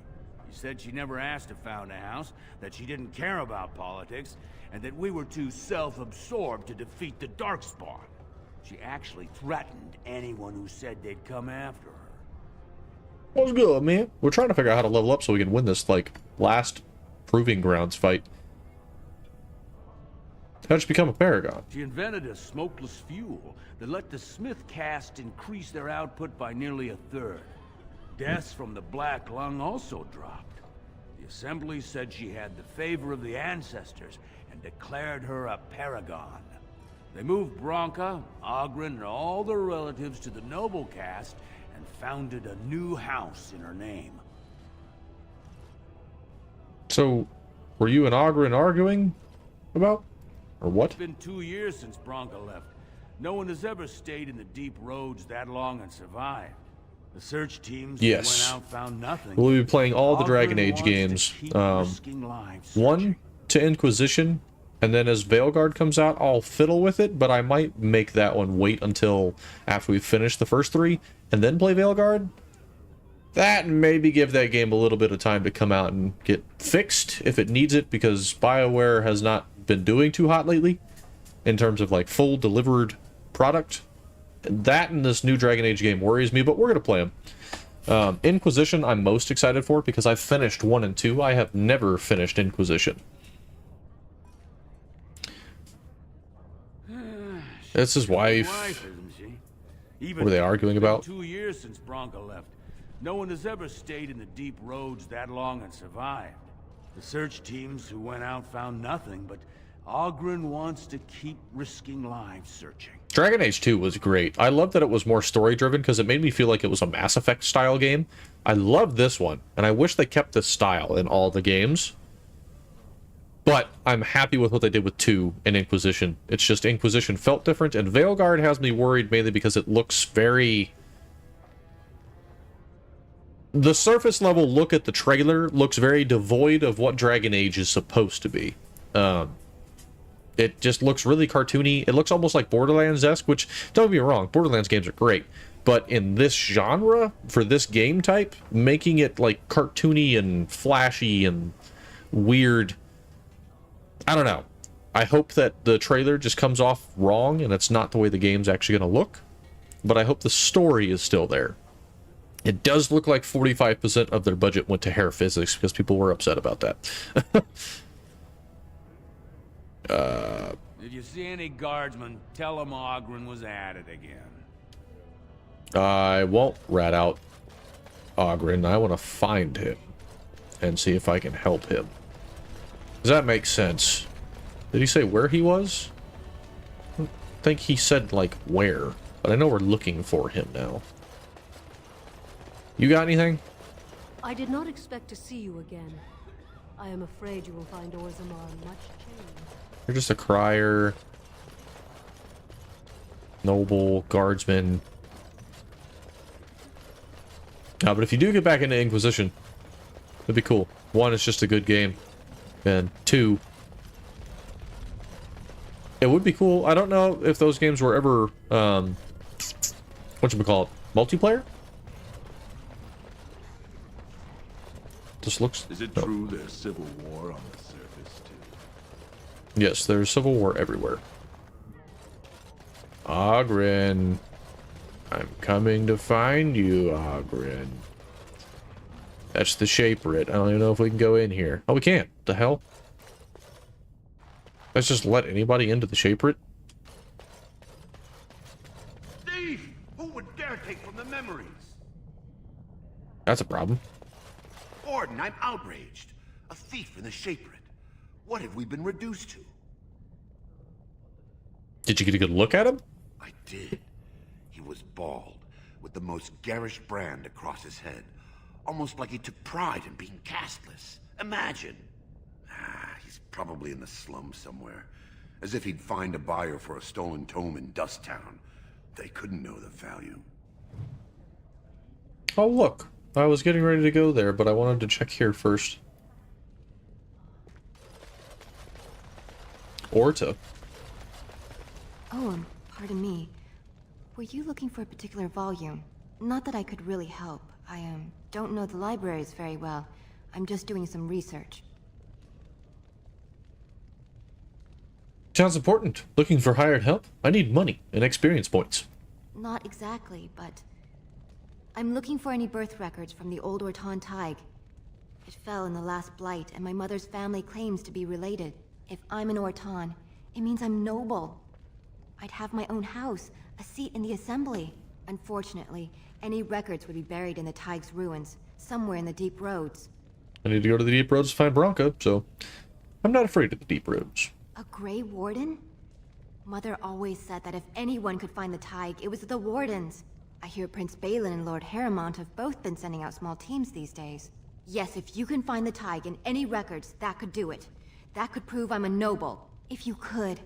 She said she never asked to found a house, that she didn't care about politics, and that we were too self-absorbed to defeat the Darkspawn. She actually threatened anyone who said they'd come after her. What's good, man? We're trying to figure out how to level up so we can win this, like, last Proving Grounds fight. How'd you become a paragon? She invented a smokeless fuel that let the Smith caste increase their output by nearly 1/3. Deaths from the Black Lung also dropped. The Assembly said she had the favor of the ancestors and declared her a paragon. They moved Bronca, Ogren, and all their relatives to the noble caste and founded a new house in her name. So, were you and Ogren arguing about? Or what? It's been 2 years since Bronca left. No one has ever stayed in the deep roads that long and survived. The search teams who went out found nothing. We'll be playing all the Dragon Age games. One to Inquisition, and then as Veilguard comes out, I'll fiddle with it, but I might make that one wait until after we finish the first 3, and then play Veilguard. That, and maybe give that game a little bit of time to come out and get fixed if it needs it, because BioWare has not been doing too hot lately in terms of like full delivered product. That and this new Dragon Age game worries me, but we're gonna play them. Inquisition I'm most excited for because I've finished 1 and 2. I have never finished Inquisition. It's his wife. What are they arguing about? 2 years since Bronca left. No one has ever stayed in the deep roads that long and survived. The search teams who went out found nothing, but Ogren wants to keep risking lives searching. Dragon Age 2 was great. I love that it was more story-driven because it made me feel like it was a Mass Effect-style game. I love this one, and I wish they kept this style in all the games. But I'm happy with what they did with 2 and Inquisition. It's just Inquisition felt different, and Veilguard has me worried mainly because it looks very... The surface level look at the trailer looks very devoid of what Dragon Age is supposed to be. It just looks really cartoony. It looks almost like Borderlands-esque, which, don't get me wrong, Borderlands games are great. But in this genre, for this game type, making it like cartoony and flashy and weird... I don't know. I hope that the trailer just comes off wrong and it's not the way the game's actually going to look. But I hope the story is still there. It does look like 45% of their budget went to hair physics because people were upset about that. Did you see any guardsmen? Tell them Ogren was at it again. I won't rat out Ogren. I want to find him and see if I can help him. Does that make sense? Did he say where he was? I don't think he said, like, where. But I know we're looking for him now. You got anything? I did not expect to see you again. I am afraid you will find Orzammar much changed. You're just a crier. Noble, guardsman. But if you do get back into Inquisition, that'd be cool. 1, it's just a good game. And 2, it would be cool. I don't know if those games were ever, whatchamacallit, multiplayer? This looks... Is it true there's civil war on the surface, too? Yes, there's civil war everywhere. Oghren. I'm coming to find you, Oghren. That's the Shaperit. I don't even know if we can go in here. Oh, we can't. The hell? Let's just let anybody into the Shaperit? Thief! Who would dare take from the memories? That's a problem. Orden, I'm outraged. A thief in the Shaperit. What have we been reduced to? Did you get a good look at him? I did. He was bald, with the most garish brand across his head. Almost like he took pride in being castless. Imagine. He's probably in the slums somewhere. As if he'd find a buyer for a stolen tome in Dust Town. They couldn't know the value. Oh, look. I was getting ready to go there, but I wanted to check here first. Orta. Oh, pardon me. Were you looking for a particular volume? Not that I could really help. I, don't know the libraries very well. I'm just doing some research. Sounds important. Looking for hired help? I need money and experience points. Not exactly, but... I'm looking for any birth records from the old Orton Tig. It fell in the last blight, and my mother's family claims to be related. If I'm an Orton, it means I'm noble. I'd have my own house, a seat in the assembly. Unfortunately, any records would be buried in the Tig's ruins, somewhere in the deep roads. I need to go to the deep roads to find Bronca, so I'm not afraid of the deep roads. A Grey Warden? Mother always said that if anyone could find the Tig, it was the Wardens. I hear Prince Balin and Lord Harrimont have both been sending out small teams these days. Yes, if you can find the Tig in any records, that could do it. That could prove I'm a noble. If you could.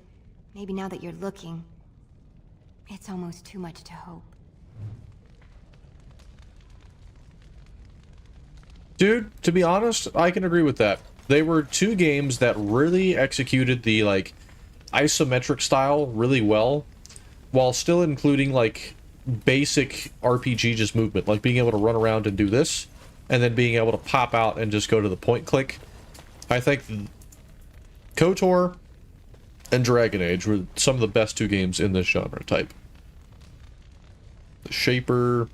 Maybe now that you're looking. It's almost too much to hope. Dude, to be honest, I can agree with that. They were 2 games that really executed the, like, isometric style really well, while still including, like, basic RPG just movement, like being able to run around and do this, and then being able to pop out and just go to the point click. I think KOTOR and Dragon Age were some of the best 2 games in this genre type. The Shaper...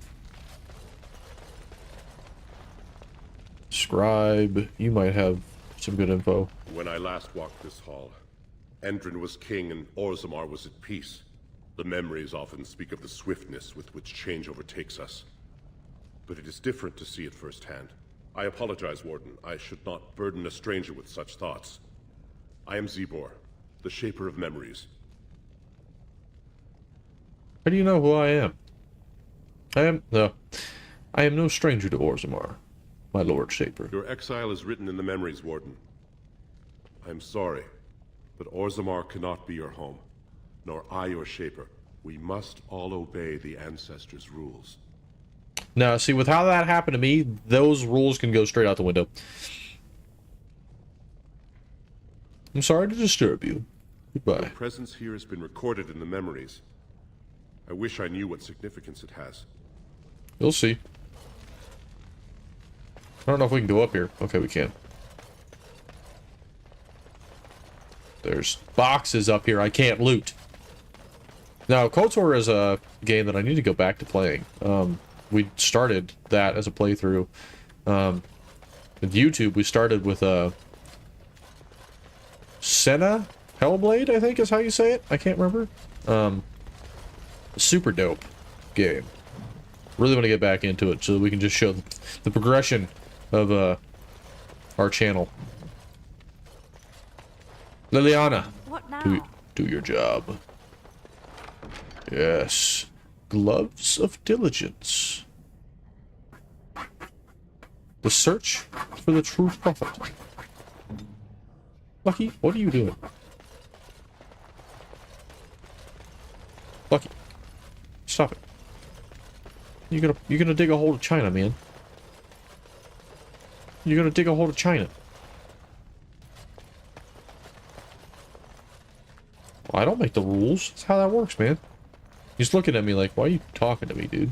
Scribe, you might have some good info. When I last walked this hall, Endrin was king and Orzammar was at peace. The memories often speak of the swiftness with which change overtakes us. But it is different to see it firsthand. I apologize, Warden. I should not burden a stranger with such thoughts. I am Zebor, the Shaper of Memories. How do you know who I am? I am no stranger to Orzammar, my Lord Shaper. Your exile is written in the memories, Warden. I am sorry, but Orzammar cannot be your home, nor I your Shaper. We must all obey the Ancestors' rules. Now, see, with how that happened to me, those rules can go straight out the window. I'm sorry to disturb you. Goodbye. Your presence here has been recorded in the memories. I wish I knew what significance it has. You'll see. I don't know if we can go up here. Okay, we can. There's boxes up here I can't loot. Now, KOTOR is a game that I need to go back to playing. We started that as a playthrough. With YouTube, we started with Senna Hellblade, I think is how you say it. I can't remember. Super dope game. Really want to get back into it so that we can just show the progression of our channel. Liliana, what now? Do your job. Yes. Gloves of Diligence. The search for the true prophet. Lucky, what are you doing? Lucky. Stop it. You're gonna dig a hole to China, man. You're gonna dig a hole to China. Well, I don't make the rules. That's how that works, man. He's looking at me like, why are you talking to me, dude?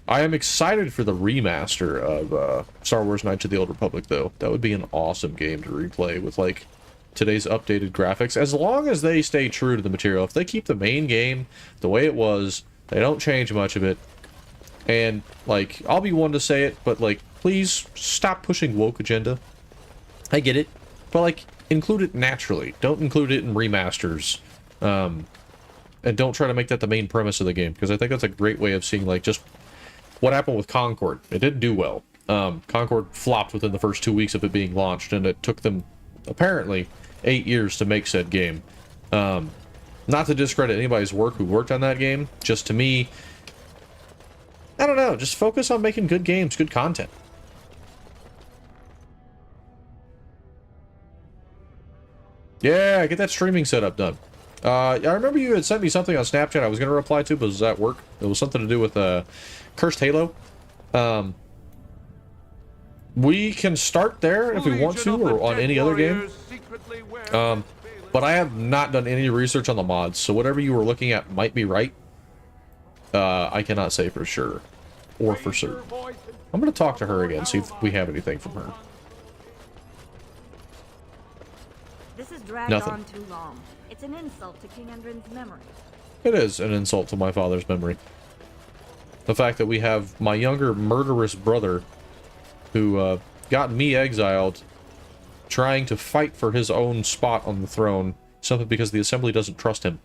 I am excited for the remaster of Star Wars Knights of the Old Republic, though. That would be an awesome game to replay with, like, today's updated graphics. As long as they stay true to the material. If they keep the main game the way it was, they don't change much of it. And, like, I'll be one to say it, but, like, please stop pushing woke agenda. I get it. But, like, include it naturally. Don't include it in remasters. And don't try to make that the main premise of the game, because I think that's a great way of seeing, like, just what happened with Concord. It didn't do well. Concord flopped within the first 2 weeks of it being launched, and it took them, apparently, 8 years to make said game. Not to discredit anybody's work who worked on that game, just to me, I don't know, just focus on making good games, good content. Yeah, get that streaming setup done. I remember you had sent me something on Snapchat I was going to reply to, but was at work. It was something to do with Cursed Halo. We can start there if we want to, or on any other game. But I have not done any research on the mods, so whatever you were looking at might be right. I cannot say for sure, or for certain. I'm going to talk to her again, see if we have anything from her. This has dragged Nothing. on too long. It's an insult to King Endrin's memory. It is an insult to my father's memory. The fact that we have my younger murderous brother, who got me exiled, trying to fight for his own spot on the throne, simply because the Assembly doesn't trust him.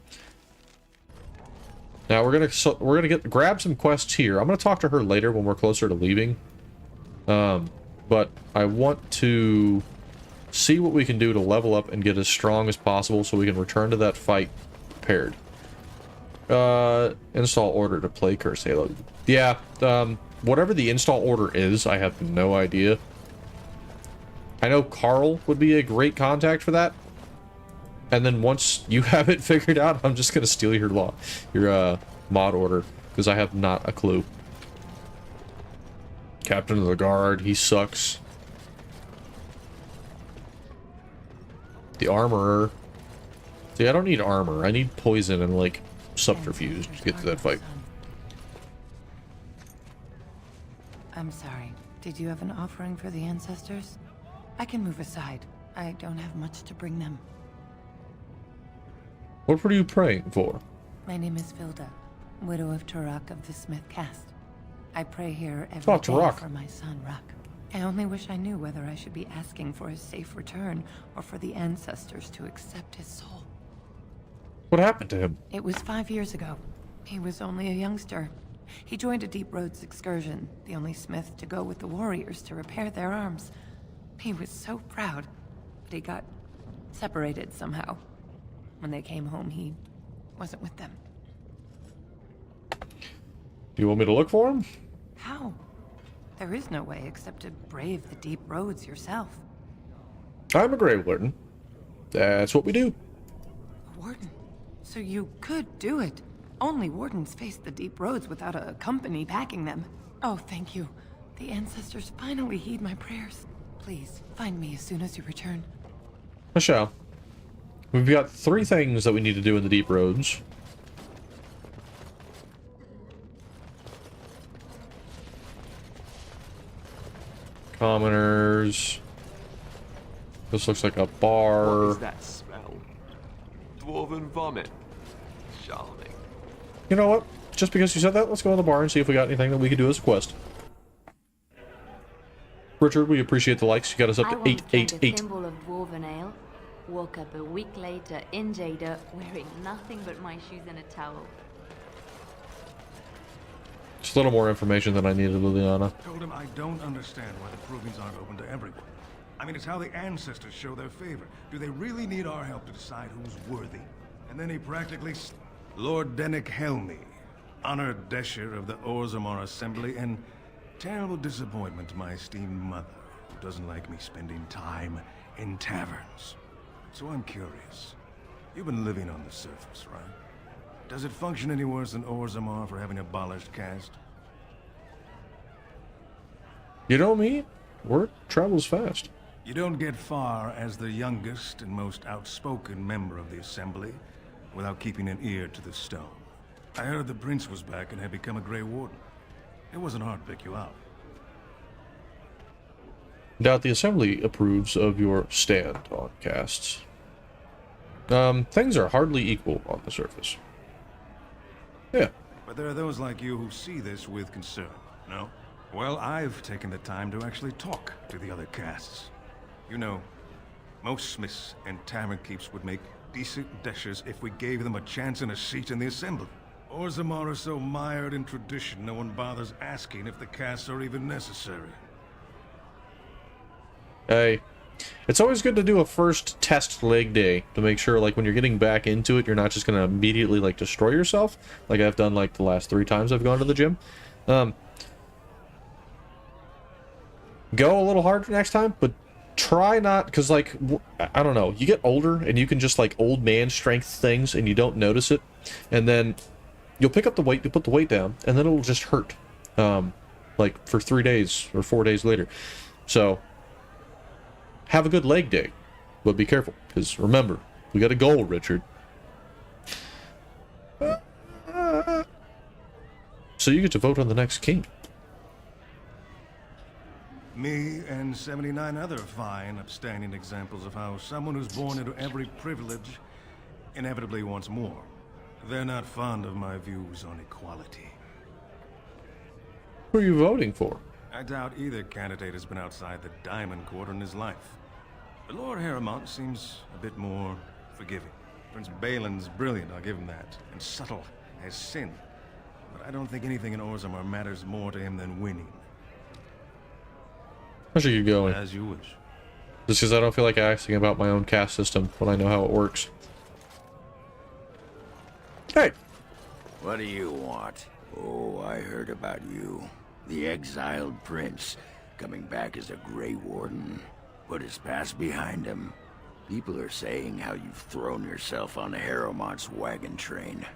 Now we're gonna grab some quests here. I'm gonna talk to her later when we're closer to leaving. But I want to see what we can do to level up and get as strong as possible so we can return to that fight prepared. Install order to play Cursed Halo. Yeah, whatever the install order is, I have no idea. I know Carl would be a great contact for that. And then once you have it figured out, I'm just gonna steal your mod order, because I have not a clue. Captain of the Guard, he sucks. The Armorer. See, I don't need armor. I need poison and, like, subterfuge to get to that fight. I'm sorry. Did you have an offering for the ancestors? I can move aside. I don't have much to bring them. What were you praying for? My name is Vilda, widow of Turok of the Smith caste. I pray here every day for my son, Rock. I only wish I knew whether I should be asking for his safe return or for the ancestors to accept his soul. What happened to him? It was 5 years ago. He was only a youngster. He joined a Deep Roads excursion, the only Smith to go with the warriors to repair their arms. He was so proud, but he got separated somehow. When they came home, he wasn't with them. Do you want me to look for him? How? There is no way except to brave the deep roads yourself. I'm a Grave Warden. That's what we do. A warden? So you could do it. Only wardens face the deep roads without a company backing them. Oh, thank you. The ancestors finally heed my prayers. Please, find me as soon as you return. I shall. We've got 3 things that we need to do in the deep roads. Commoners. This looks like a bar. What is that smell? Dwarven vomit. Charming. You know what? Just because you said that, let's go in the bar and see if we got anything that we could do as a quest. Richard, we appreciate the likes. You got us up to 888. Thimble of dwarven ale. Woke up a week later in Jada wearing nothing but my shoes and a towel. Just a little more information than I needed, Liliana. Told him I don't understand why the provings aren't open to everyone. I mean, it's how the ancestors show their favor. Do they really need our help to decide who's worthy? And then he practically... Lord Dennick Helmy, honored Desher of the Orzammar Assembly, and terrible disappointment to my esteemed mother, who doesn't like me spending time in taverns. So I'm curious. You've been living on the surface, right? Does it function any worse than Orzammar for having abolished caste? You know me? Word travels fast. You don't get far as the youngest and most outspoken member of the Assembly without keeping an ear to the stone. I heard the Prince was back and had become a Grey Warden. It wasn't hard to pick you out. Doubt the Assembly approves of your stand on castes. Things are hardly equal on the surface. Yeah. But there are those like you who see this with concern, no? Well, I've taken the time to actually talk to the other castes. You know, most smiths and tavern keeps would make decent dishes if we gave them a chance and a seat in the Assembly. Orzammar are so mired in tradition, no one bothers asking if the castes are even necessary. Hey, it's always good to do a first test leg day to make sure, like, when you're getting back into it, you're not just gonna immediately, like, destroy yourself, like I've done, like, the last 3 times I've gone to the gym. Go a little harder next time, but try not, because, like, I don't know, you get older and you can just, like, old man strength things and you don't notice it, and then you'll pick up the weight, you put the weight down, and then it'll just hurt, like, for 3 days or 4 days later. So have a good leg day, but be careful, because remember, we got a goal, Richard. So you get to vote on the next king. Me and 79 other fine, upstanding examples of how someone who's born into every privilege inevitably wants more. They're not fond of my views on equality. Who are you voting for? I doubt either candidate has been outside the Diamond Court in his life. But Lord Harrowmont seems a bit more forgiving. Prince Balin's brilliant, I'll give him that, and subtle as sin. But I don't think anything in Orzammar matters more to him than winning. How should you going? As you wish. Just because I don't feel like asking about my own caste system when I know how it works. Hey! What do you want? Oh, I heard about you. The exiled prince, coming back as a Grey Warden. Put his past behind him. People are saying how you've thrown yourself on Harrowmont's wagon train.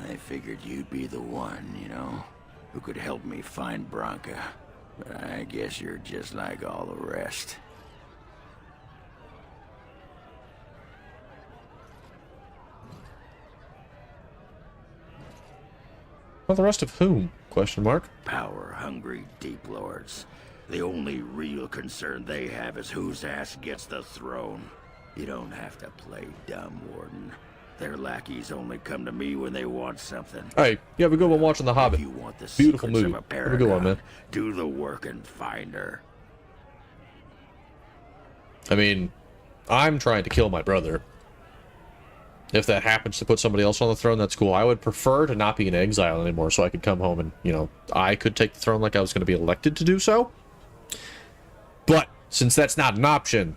I figured you'd be the one, you know, who could help me find Branka. But I guess you're just like all the rest. Well, the rest of whom? Question mark. Power-hungry Deep Lords. The only real concern they have is whose ass gets the throne. You don't have to play dumb, Warden. Their lackeys only come to me when they want something. Hey, you have a good one watching The Hobbit. If you want the Beautiful secrets movie. of a Have a good one, man. do the work and find her. I mean, I'm trying to kill my brother. If that happens to put somebody else on the throne, that's cool. I would prefer to not be in exile anymore so I could come home and, you know, I could take the throne like I was going to be elected to do so. But since that's not an option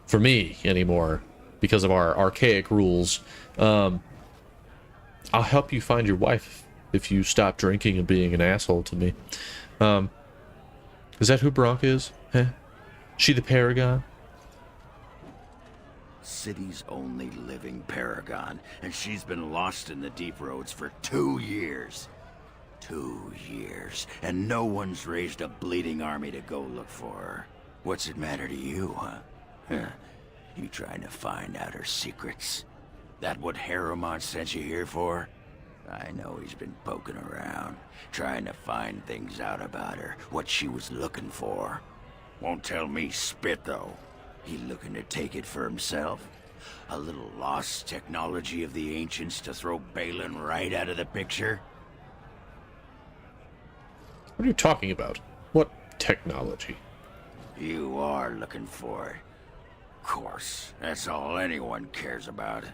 for me anymore because of our archaic rules, I'll help you find your wife if you stop drinking and being an asshole to me. Is that who Branka is? Huh? She the paragon? City's only living paragon, and she's been lost in the deep roads for 2 years. 2 years, and no one's raised a bleeding army to go look for her. What's it matter to you, huh? You trying to find out her secrets? That what Harrowmont sent you here for? I know he's been poking around, trying to find things out about her, what she was looking for. Won't tell me spit, though. He looking to take it for himself? A little lost technology of the ancients to throw Balin right out of the picture? What are you talking about? What technology? You are looking for it. Of course, that's all anyone cares about.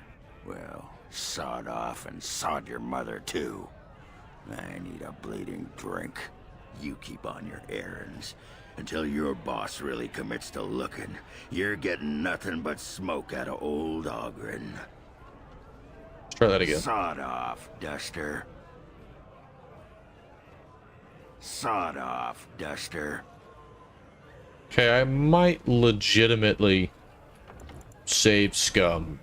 Well, sod off and sod your mother too. I need a bleeding drink. You keep on your errands. Until your boss really commits to looking, you're getting nothing but smoke out of old Ogren. Let's try that again. Sod off, Duster. Sod off, Duster. Okay, I might legitimately save scum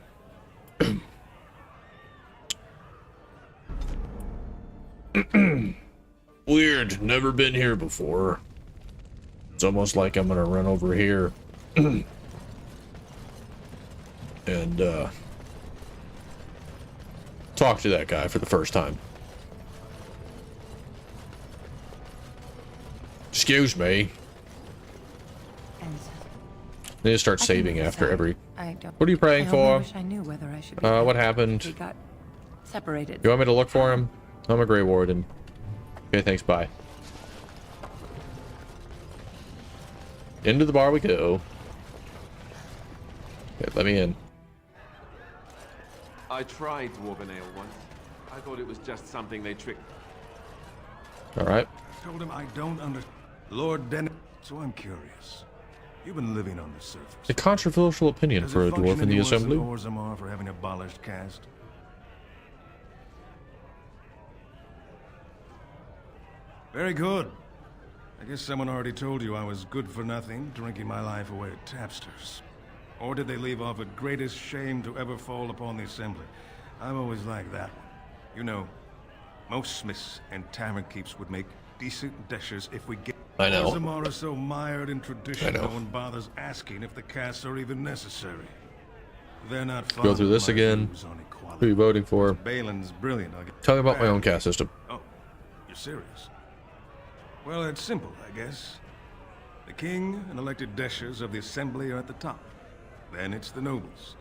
Weird. Never been here before. It's almost like I'm gonna run over here and talk to that guy for the first time. Excuse me. They just start saving after every. What are you praying for? I knew whether I should What happened? We got separated. You want me to look for him? I'm a Grey Warden. Okay, thanks. Bye. Into the bar we go. Okay, let me in. I tried Dwarven Ale once. I thought it was just something they tricked. All right. Told him I don't understand. Lord Dennis. So I'm curious. You've been living on the surface. A controversial opinion for a dwarf in the assembly. Orzammar for having abolished caste. Very good. I guess someone already told you I was good for nothing, drinking my life away at tapsters. Or did they leave off at greatest shame to ever fall upon the assembly? I've always liked that one. You know, most smiths and tavern keeps would make decent dishes if we get. I know. Orzammar is so mired in tradition, no one bothers asking if the castes are even necessary. They're not. Go through this again. Who are you voting for? Balin's brilliant. Tell me about my own caste system. Oh, you're serious? Well, it's simple, I guess. The king and elected deshers of the assembly are at the top. Then it's the nobles.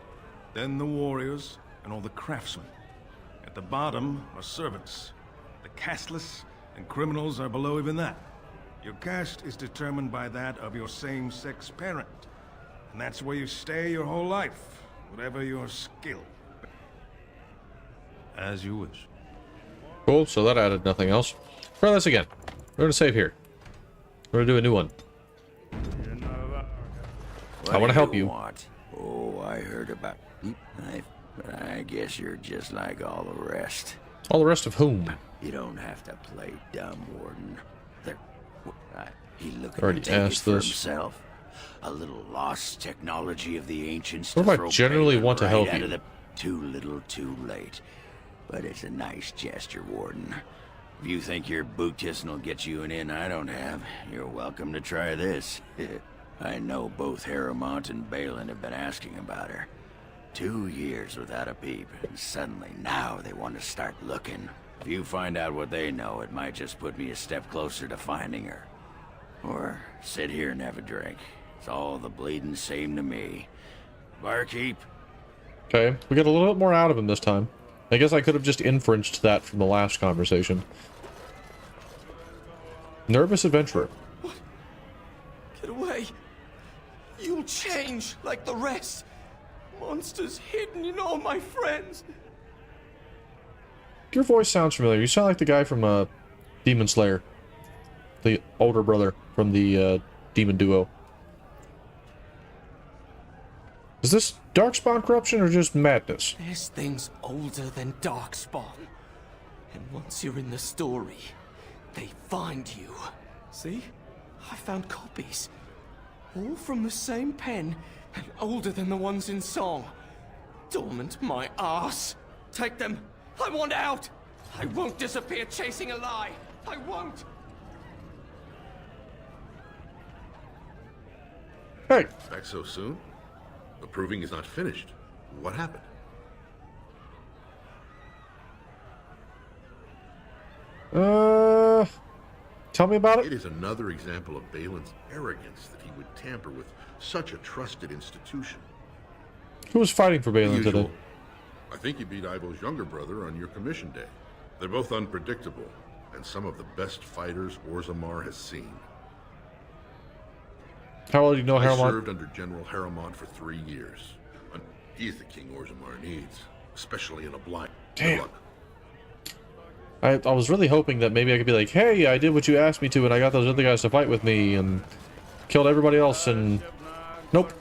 Then the warriors and all the craftsmen. At the bottom are servants. The casteless and criminals are below even that. Your caste is determined by that of your same-sex parent. And that's where you stay your whole life, whatever your skill. As you wish. Cool, so that added nothing else. Try this again. We're gonna save here. We're gonna do a new one. I want to help you. Oh, I heard about but I guess you're just like all the rest. All the rest of whom? You don't have to play dumb, Warden. He looking Already to take asked it for this. himself. A little lost technology of the ancients. What to if I throw generally Balin want to right help out you? of the too little, too late. But it's a nice gesture, Warden. If you think your boot-kissing will get you an in I don't have, you're welcome to try this. I know both Harrowmont and Balin have been asking about her. 2 years without a peep, and suddenly now they want to start looking. If you find out what they know, it might just put me a step closer to finding her. Or sit here and have a drink. It's all the bleeding same to me. Barkeep. Okay, we got a little bit more out of him this time. I guess I could have just inferenced that from the last conversation. Nervous adventurer. Get away. You'll change like the rest. Monsters hidden in all my friends. Your voice sounds familiar. You sound like the guy from Demon Slayer. The older brother from the demon duo. Is this Darkspawn corruption or just madness? There's things older than Darkspawn. And once you're in the story, they find you. See? I found copies. All from the same pen, and older than the ones in song. Dormant my ass. Take them. I want out. I won't disappear chasing a lie. I won't. Hey. Back so soon? The proving is not finished. What happened? Tell me about it. It is another example of Balin's arrogance that he would tamper with such a trusted institution. Who was fighting for Balin Usual. today? I think you beat Ivo's younger brother on your commission day. They're both unpredictable, and some of the best fighters Orzammar has seen. How well do you know I Harrowmont? served under General Harrowmont for 3 years. He is the king Orzammar needs, especially in a blind. Damn. I was really hoping that maybe I could be like, hey, I did what you asked me to, and I got those other guys to fight with me, and killed everybody else, and... Nope.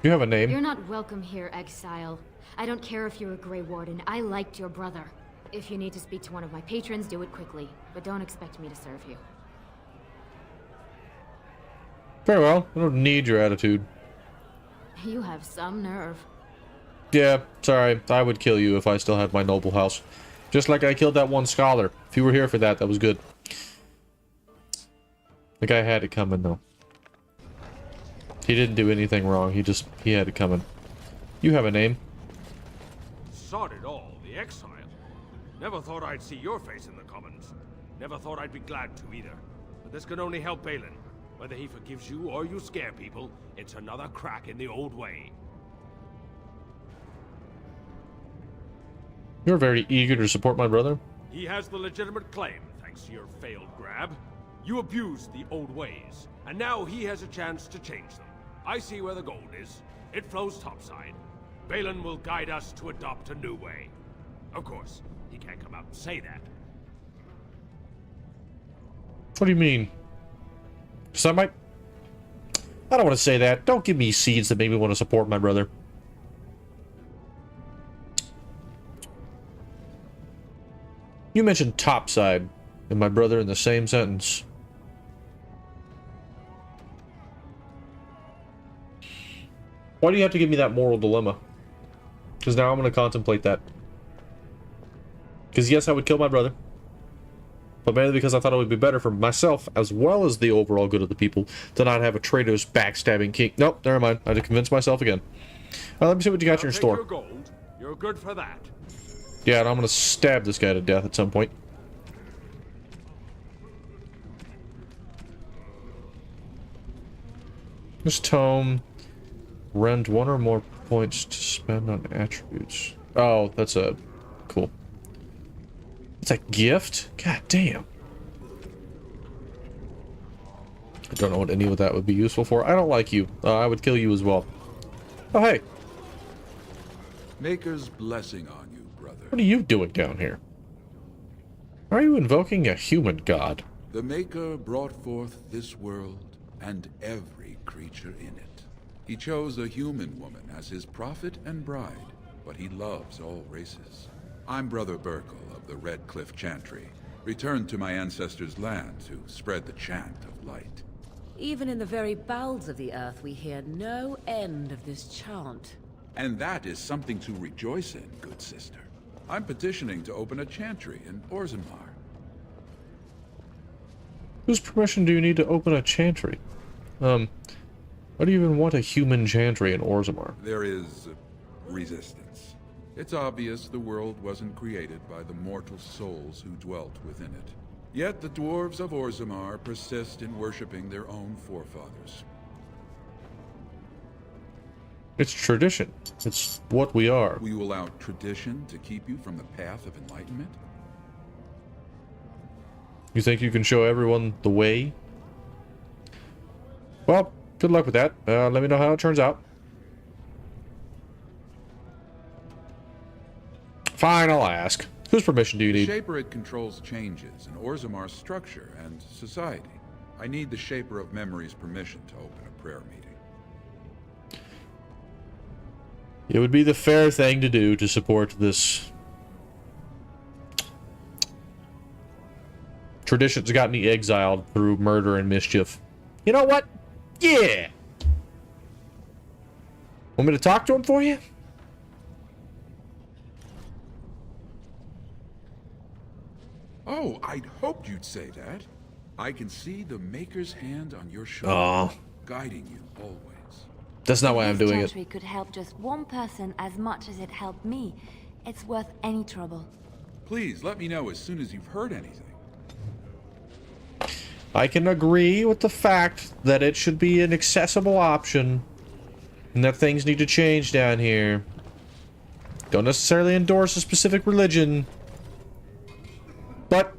You have a name. You're not welcome here, exile. I don't care if you're a Grey Warden. I liked your brother. If you need to speak to one of my patrons, do it quickly. But don't expect me to serve you. Very well. I don't need your attitude. You have some nerve. Yeah, sorry. I would kill you if I still had my noble house. Just like I killed that one scholar. If you were here for that, that was good. The guy had it coming, though. He didn't do anything wrong. He had it coming. You have a name. Sod it all, the exile. Never thought I'd see your face in the Commons. Never thought I'd be glad to either. But this can only help Balin. Whether he forgives you or you scare people, it's another crack in the old way. You're very eager to support my brother. He has the legitimate claim, thanks to your failed grab. You abused the old ways, and now he has a chance to change them. I see where the gold is. It flows topside. Balin will guide us to adopt a new way. Of course, he can't come out and say that. What do you mean? So I don't want to say that. Don't give me seeds that make me want to support my brother. You mentioned topside and my brother in the same sentence. Why do you have to give me that moral dilemma? Because now I'm going to contemplate that. Because yes, I would kill my brother. But mainly because I thought it would be better for myself, as well as the overall good of the people, to not have a traitorous backstabbing king. Nope, never mind. I had to convince myself again. Let me see what you got in your store. Your gold. You're good for that. Yeah, and I'm going to stab this guy to death at some point. This tome. Rend 1 or more points to spend on attributes. Oh, that's a... cool. It's a gift? God damn. I don't know what any of that would be useful for. I don't like you. I would kill you as well. Oh, hey. Maker's blessing on you, brother. What are you doing down here? Are you invoking a human god? The Maker brought forth this world and every creature in it. He chose a human woman as his prophet and bride, but he loves all races. I'm Brother Burkle of the Red Cliff Chantry, returned to my ancestors' land to spread the chant of light. Even in the very bowels of the earth, we hear no end of this chant. And that is something to rejoice in, good sister. I'm petitioning to open a chantry in Orzammar. Whose permission do you need to open a chantry? Why do you even want a human chantry in Orzammar? There is resistance. It's obvious the world wasn't created by the mortal souls who dwelt within it. Yet the dwarves of Orzammar persist in worshipping their own forefathers. It's tradition. It's what we are. Will you allow tradition to keep you from the path of enlightenment? You think you can show everyone the way? Well, good luck with that. Let me know how it turns out. Fine, I'll ask. Whose permission do you need? The Shaper controls changes in Orzammar's structure and society. I need the Shaper of Memory's permission to open a prayer meeting. It would be the fair thing to do to support this. Tradition's got me exiled through murder and mischief. You know what? Yeah! Want me to talk to him for you? Oh, I'd hoped you'd say that. I can see the Maker's hand on your shoulder, guiding you always. That's not why I'm doing it. This chantry could help just one person as much as it helped me. It's worth any trouble. Please, let me know as soon as you've heard anything. I can agree with the fact that it should be an accessible option and that things need to change down here. Don't necessarily endorse a specific religion, but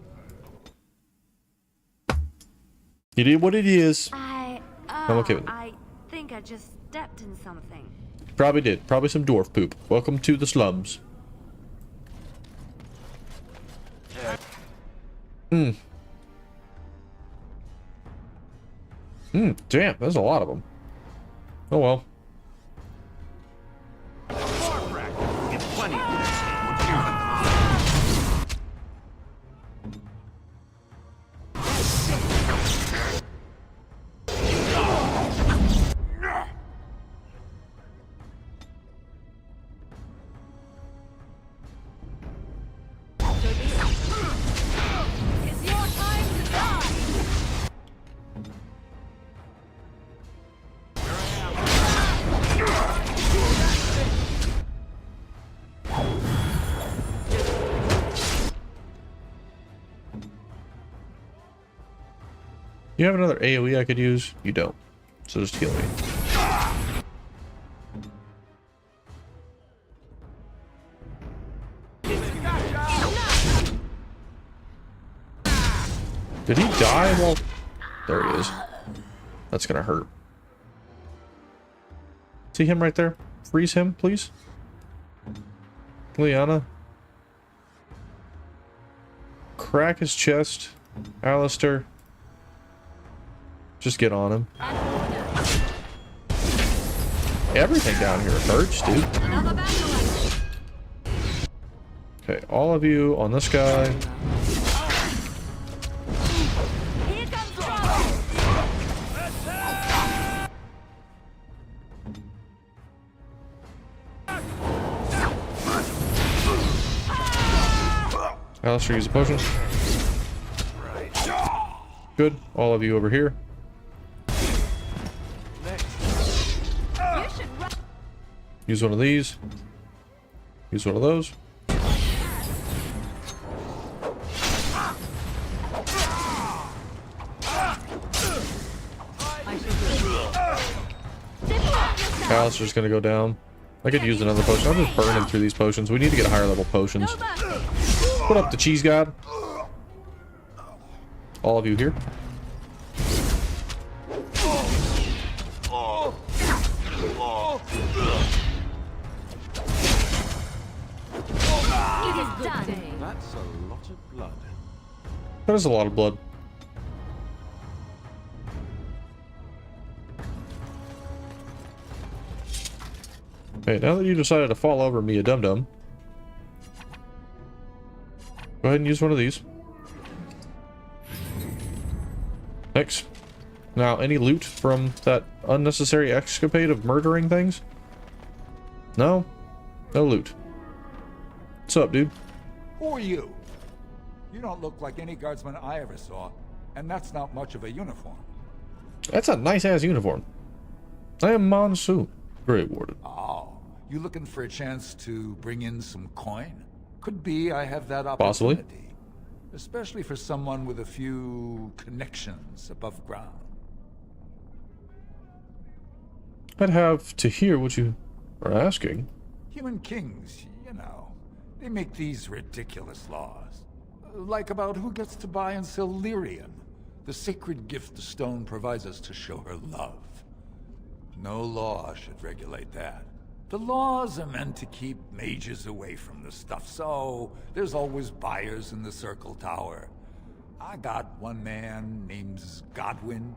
it is what it is. I'm okay with it. I think I just stepped in something. Probably did. Probably some dwarf poop. Welcome to the slums. Damn, there's a lot of them. Oh well. You have another AoE I could use? You don't. So just heal me. Did he die? Well, there he is. That's gonna hurt. See him right there? Freeze him, please. Liana. Crack his chest. Alistair. Just get on him. Everything down here hurts, dude. Okay, all of you on this guy. Alistair, use a potion. Good. All of you over here. Use one of these. Use one of those. Alistair's gonna go down. I could use another potion. I'm just burning through these potions. We need to get higher level potions. Put up the cheese god. All of you here. That's a lot of blood. That is a lot of blood. Okay, now that you decided to fall over me, a dum-dum, go ahead and use one of these. Thanks. Now, any loot from that unnecessary escapade of murdering things? No? No loot. What's up, dude? Who are you? You don't look like any guardsman I ever saw, and that's not much of a uniform. That's a nice-ass uniform. I am Monsoon, Grey Warden. Oh, you looking for a chance to bring in some coin? Could be I have that Possibly. opportunity. Especially for someone with a few connections above ground. I'd have to hear what you are asking. Human kings, you know, they make these ridiculous laws. Like about who gets to buy and sell lyrium, the sacred gift the stone provides us to show her love. No law should regulate that. The laws are meant to keep mages away from the stuff, so there's always buyers in the Circle Tower. I got one man named Godwin.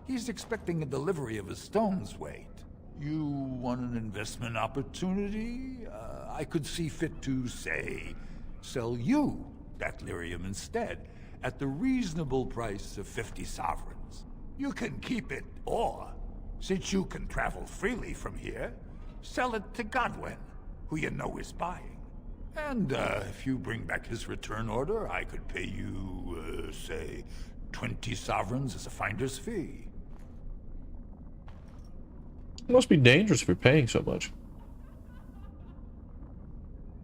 He's expecting a delivery of a stone's weight. You want an investment opportunity? I could see fit to, say, sell you that lyrium instead, at the reasonable price of 50 sovereigns. You can keep it, or, since you can travel freely from here, sell it to Godwin, who you know is buying. And if you bring back his return order, I could pay you, say, 20 sovereigns as a finder's fee. It must be dangerous if you're paying so much.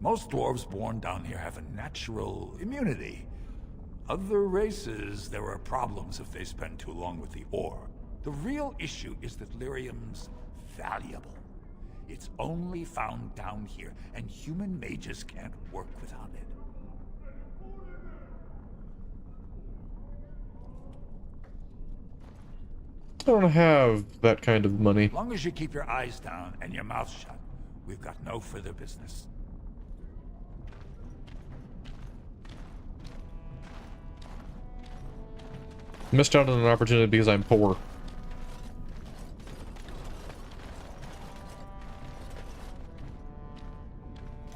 Most dwarves born down here have a natural immunity. Other races, there are problems if they spend too long with the ore. The real issue is that lyrium's valuable. It's only found down here, and human mages can't work without it. I don't have that kind of money. As long as you keep your eyes down and your mouth shut, we've got no further business. Missed out on an opportunity because I'm poor.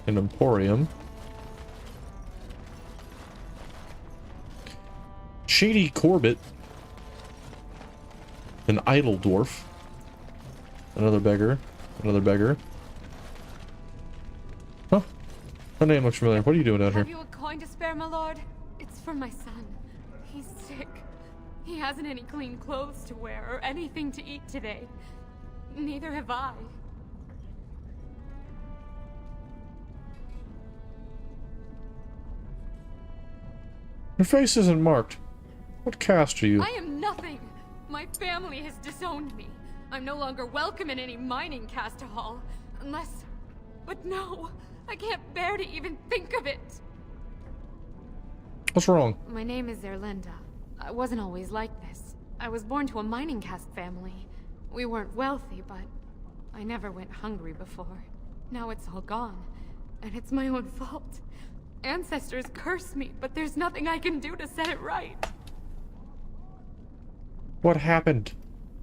An emporium. Shady Corbett. An idle dwarf. Another beggar. Another beggar. Huh? Her name looks familiar. What are you doing out here? Have you a coin to spare, my lord? It's for my son. He's sick. He hasn't any clean clothes to wear or anything to eat today. Neither have I. Your face isn't marked. What caste are you? I am nothing. My family has disowned me. I'm no longer welcome in any mining cast hall. Unless... But no! I can't bear to even think of it! What's wrong? My name is Erlinda. I wasn't always like this. I was born to a mining caste family. We weren't wealthy, but I never went hungry before. Now it's all gone, and it's my own fault. Ancestors curse me, but there's nothing I can do to set it right. What happened?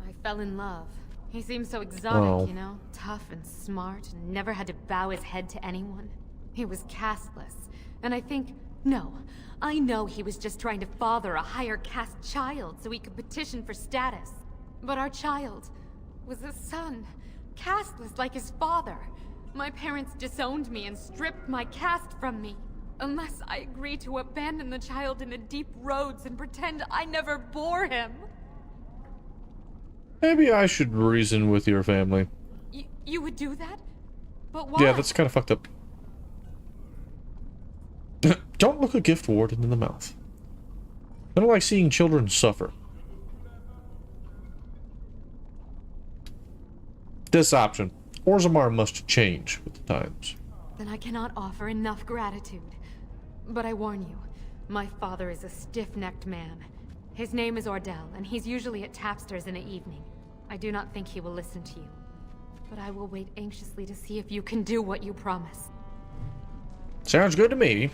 I fell in love. He seemed so exotic, you know? Tough and smart, and never had to bow his head to anyone. He was casteless, and I think... No, I know he was just trying to father a higher caste child so he could petition for status. But our child was a son, casteless like his father. My parents disowned me and stripped my caste from me. Unless I agree to abandon the child in the deep roads and pretend I never bore him. Maybe I should reason with your family. You would do that? But why? Yeah, that's kind of fucked up. Don't look a gift warden in the mouth. I don't like seeing children suffer. This option. Orzammar must change with the times. Then I cannot offer enough gratitude. But I warn you, my father is a stiff-necked man. His name is Ordell, and he's usually at Tapster's in the evening. I do not think he will listen to you. But I will wait anxiously to see if you can do what you promise. Sounds good to me.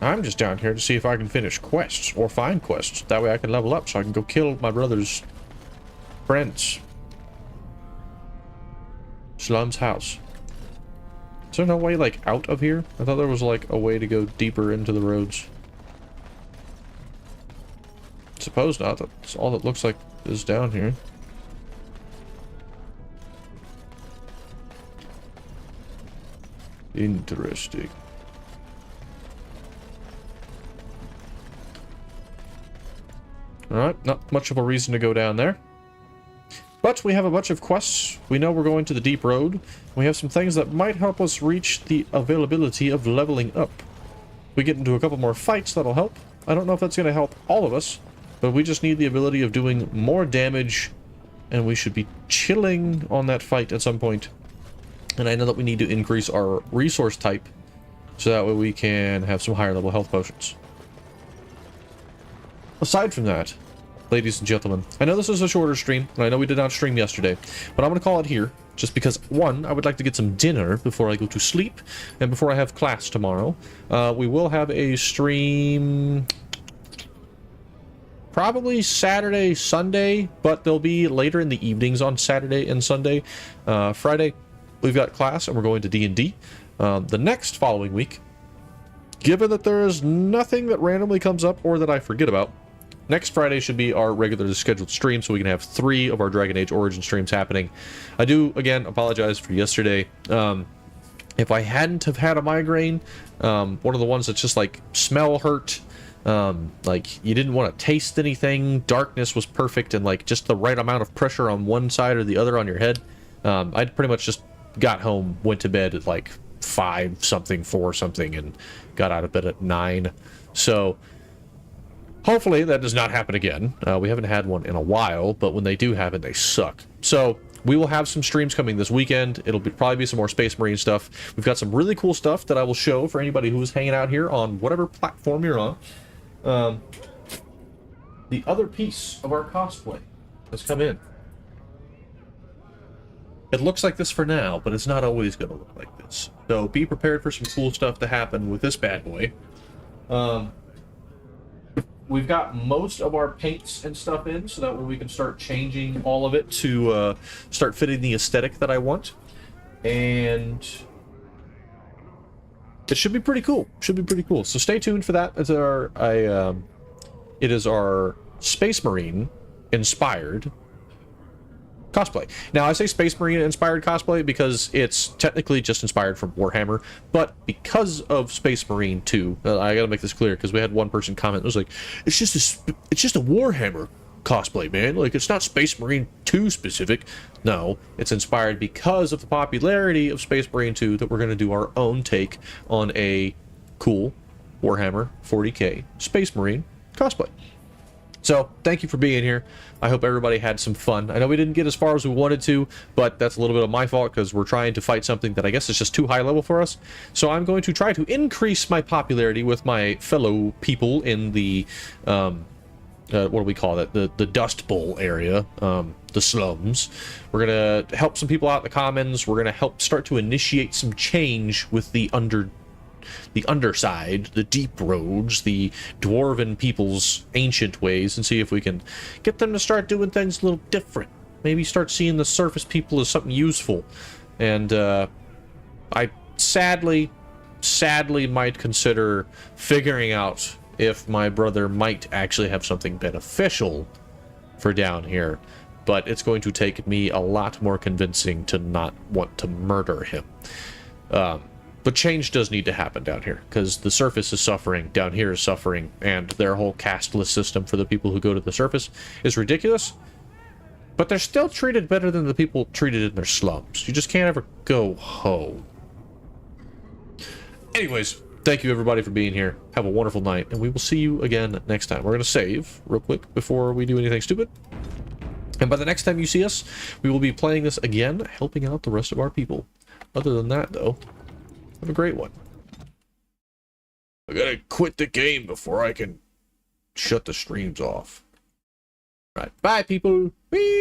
I'm just down here to see if I can finish quests, or find quests. That way I can level up so I can go kill my brother's friends. Slum's house. Is there no way, like, out of here? I thought there was, like, a way to go deeper into the roads. Suppose not. That's all that looks like is down here. Interesting. Alright, not much of a reason to go down there. But we have a bunch of quests. We know we're going to the deep road. We have some things that might help us reach the availability of leveling up. We get into a couple more fights, that'll help. I don't know if that's going to help all of us, but we just need the ability of doing more damage, and we should be chilling on that fight at some point. And I know that we need to increase our resource type, so that way we can have some higher level health potions. Aside from that, ladies and gentlemen, I know this is a shorter stream, and I know we did not stream yesterday, but I'm going to call it here, just because, one, I would like to get some dinner before I go to sleep, and before I have class tomorrow. We will have a stream... probably Saturday, Sunday, but they'll be later in the evenings on Saturday and Sunday. Friday, we've got class, and we're going to D&D. The next following week, given that there is nothing that randomly comes up or that I forget about, next Friday should be our regularly scheduled stream, so we can have 3 of our Dragon Age Origin streams happening. I do, again, apologize for yesterday. If I hadn't have had a migraine, one of the ones that's just, like, smell hurt, like, you didn't want to taste anything, darkness was perfect, and, like, just the right amount of pressure on one side or the other on your head, I pretty much just got home, went to bed at, like, 5 something, 4 something, and got out of bed at 9. So... hopefully that does not happen again. We haven't had one in a while, but when they do happen, they suck. So we will have some streams coming this weekend. It'll probably be some more Space Marine stuff. We've got some really cool stuff that I will show for anybody who is hanging out here on whatever platform you're on. The other piece of our cosplay has come in. It looks like this for now, but it's not always going to look like this. So be prepared for some cool stuff to happen with this bad boy. We've got most of our paints and stuff in, so that way we can start changing all of it to start fitting the aesthetic that I want. And it should be pretty cool. Should be pretty cool. So stay tuned for that. It is our Space Marine inspired cosplay. Now, I say Space Marine inspired cosplay because it's technically just inspired from Warhammer, but because of Space Marine 2, I gotta make this clear because we had one person comment, it was like, it's just a Warhammer cosplay, man. Like, it's not Space Marine 2 specific. No, it's inspired because of the popularity of Space Marine 2 that we're gonna do our own take on a cool Warhammer 40k Space Marine cosplay. So, thank you for being here. I hope everybody had some fun. I know we didn't get as far as we wanted to, but that's a little bit of my fault because we're trying to fight something that I guess is just too high level for us. So I'm going to try to increase my popularity with my fellow people in the, what do we call that? The Dust Bowl area, the slums. We're going to help some people out in the commons. We're going to help start to initiate some change with the underside, the deep roads, the dwarven people's ancient ways, and see if we can get them to start doing things a little different. Maybe start seeing the surface people as something useful. And I sadly might consider figuring out if my brother might actually have something beneficial for down here. But it's going to take me a lot more convincing to not want to murder him. But change does need to happen down here, because the surface is suffering, down here is suffering, and their whole casteless system for the people who go to the surface is ridiculous. But they're still treated better than the people treated in their slums. You just can't ever go home. Anyways, thank you everybody for being here. Have a wonderful night, and we will see you again next time. We're going to save real quick before we do anything stupid. And by the next time you see us, we will be playing this again, helping out the rest of our people. Other than that, though, have a great one. I gotta quit the game before I can shut the streams off. All right, bye, people. Whee!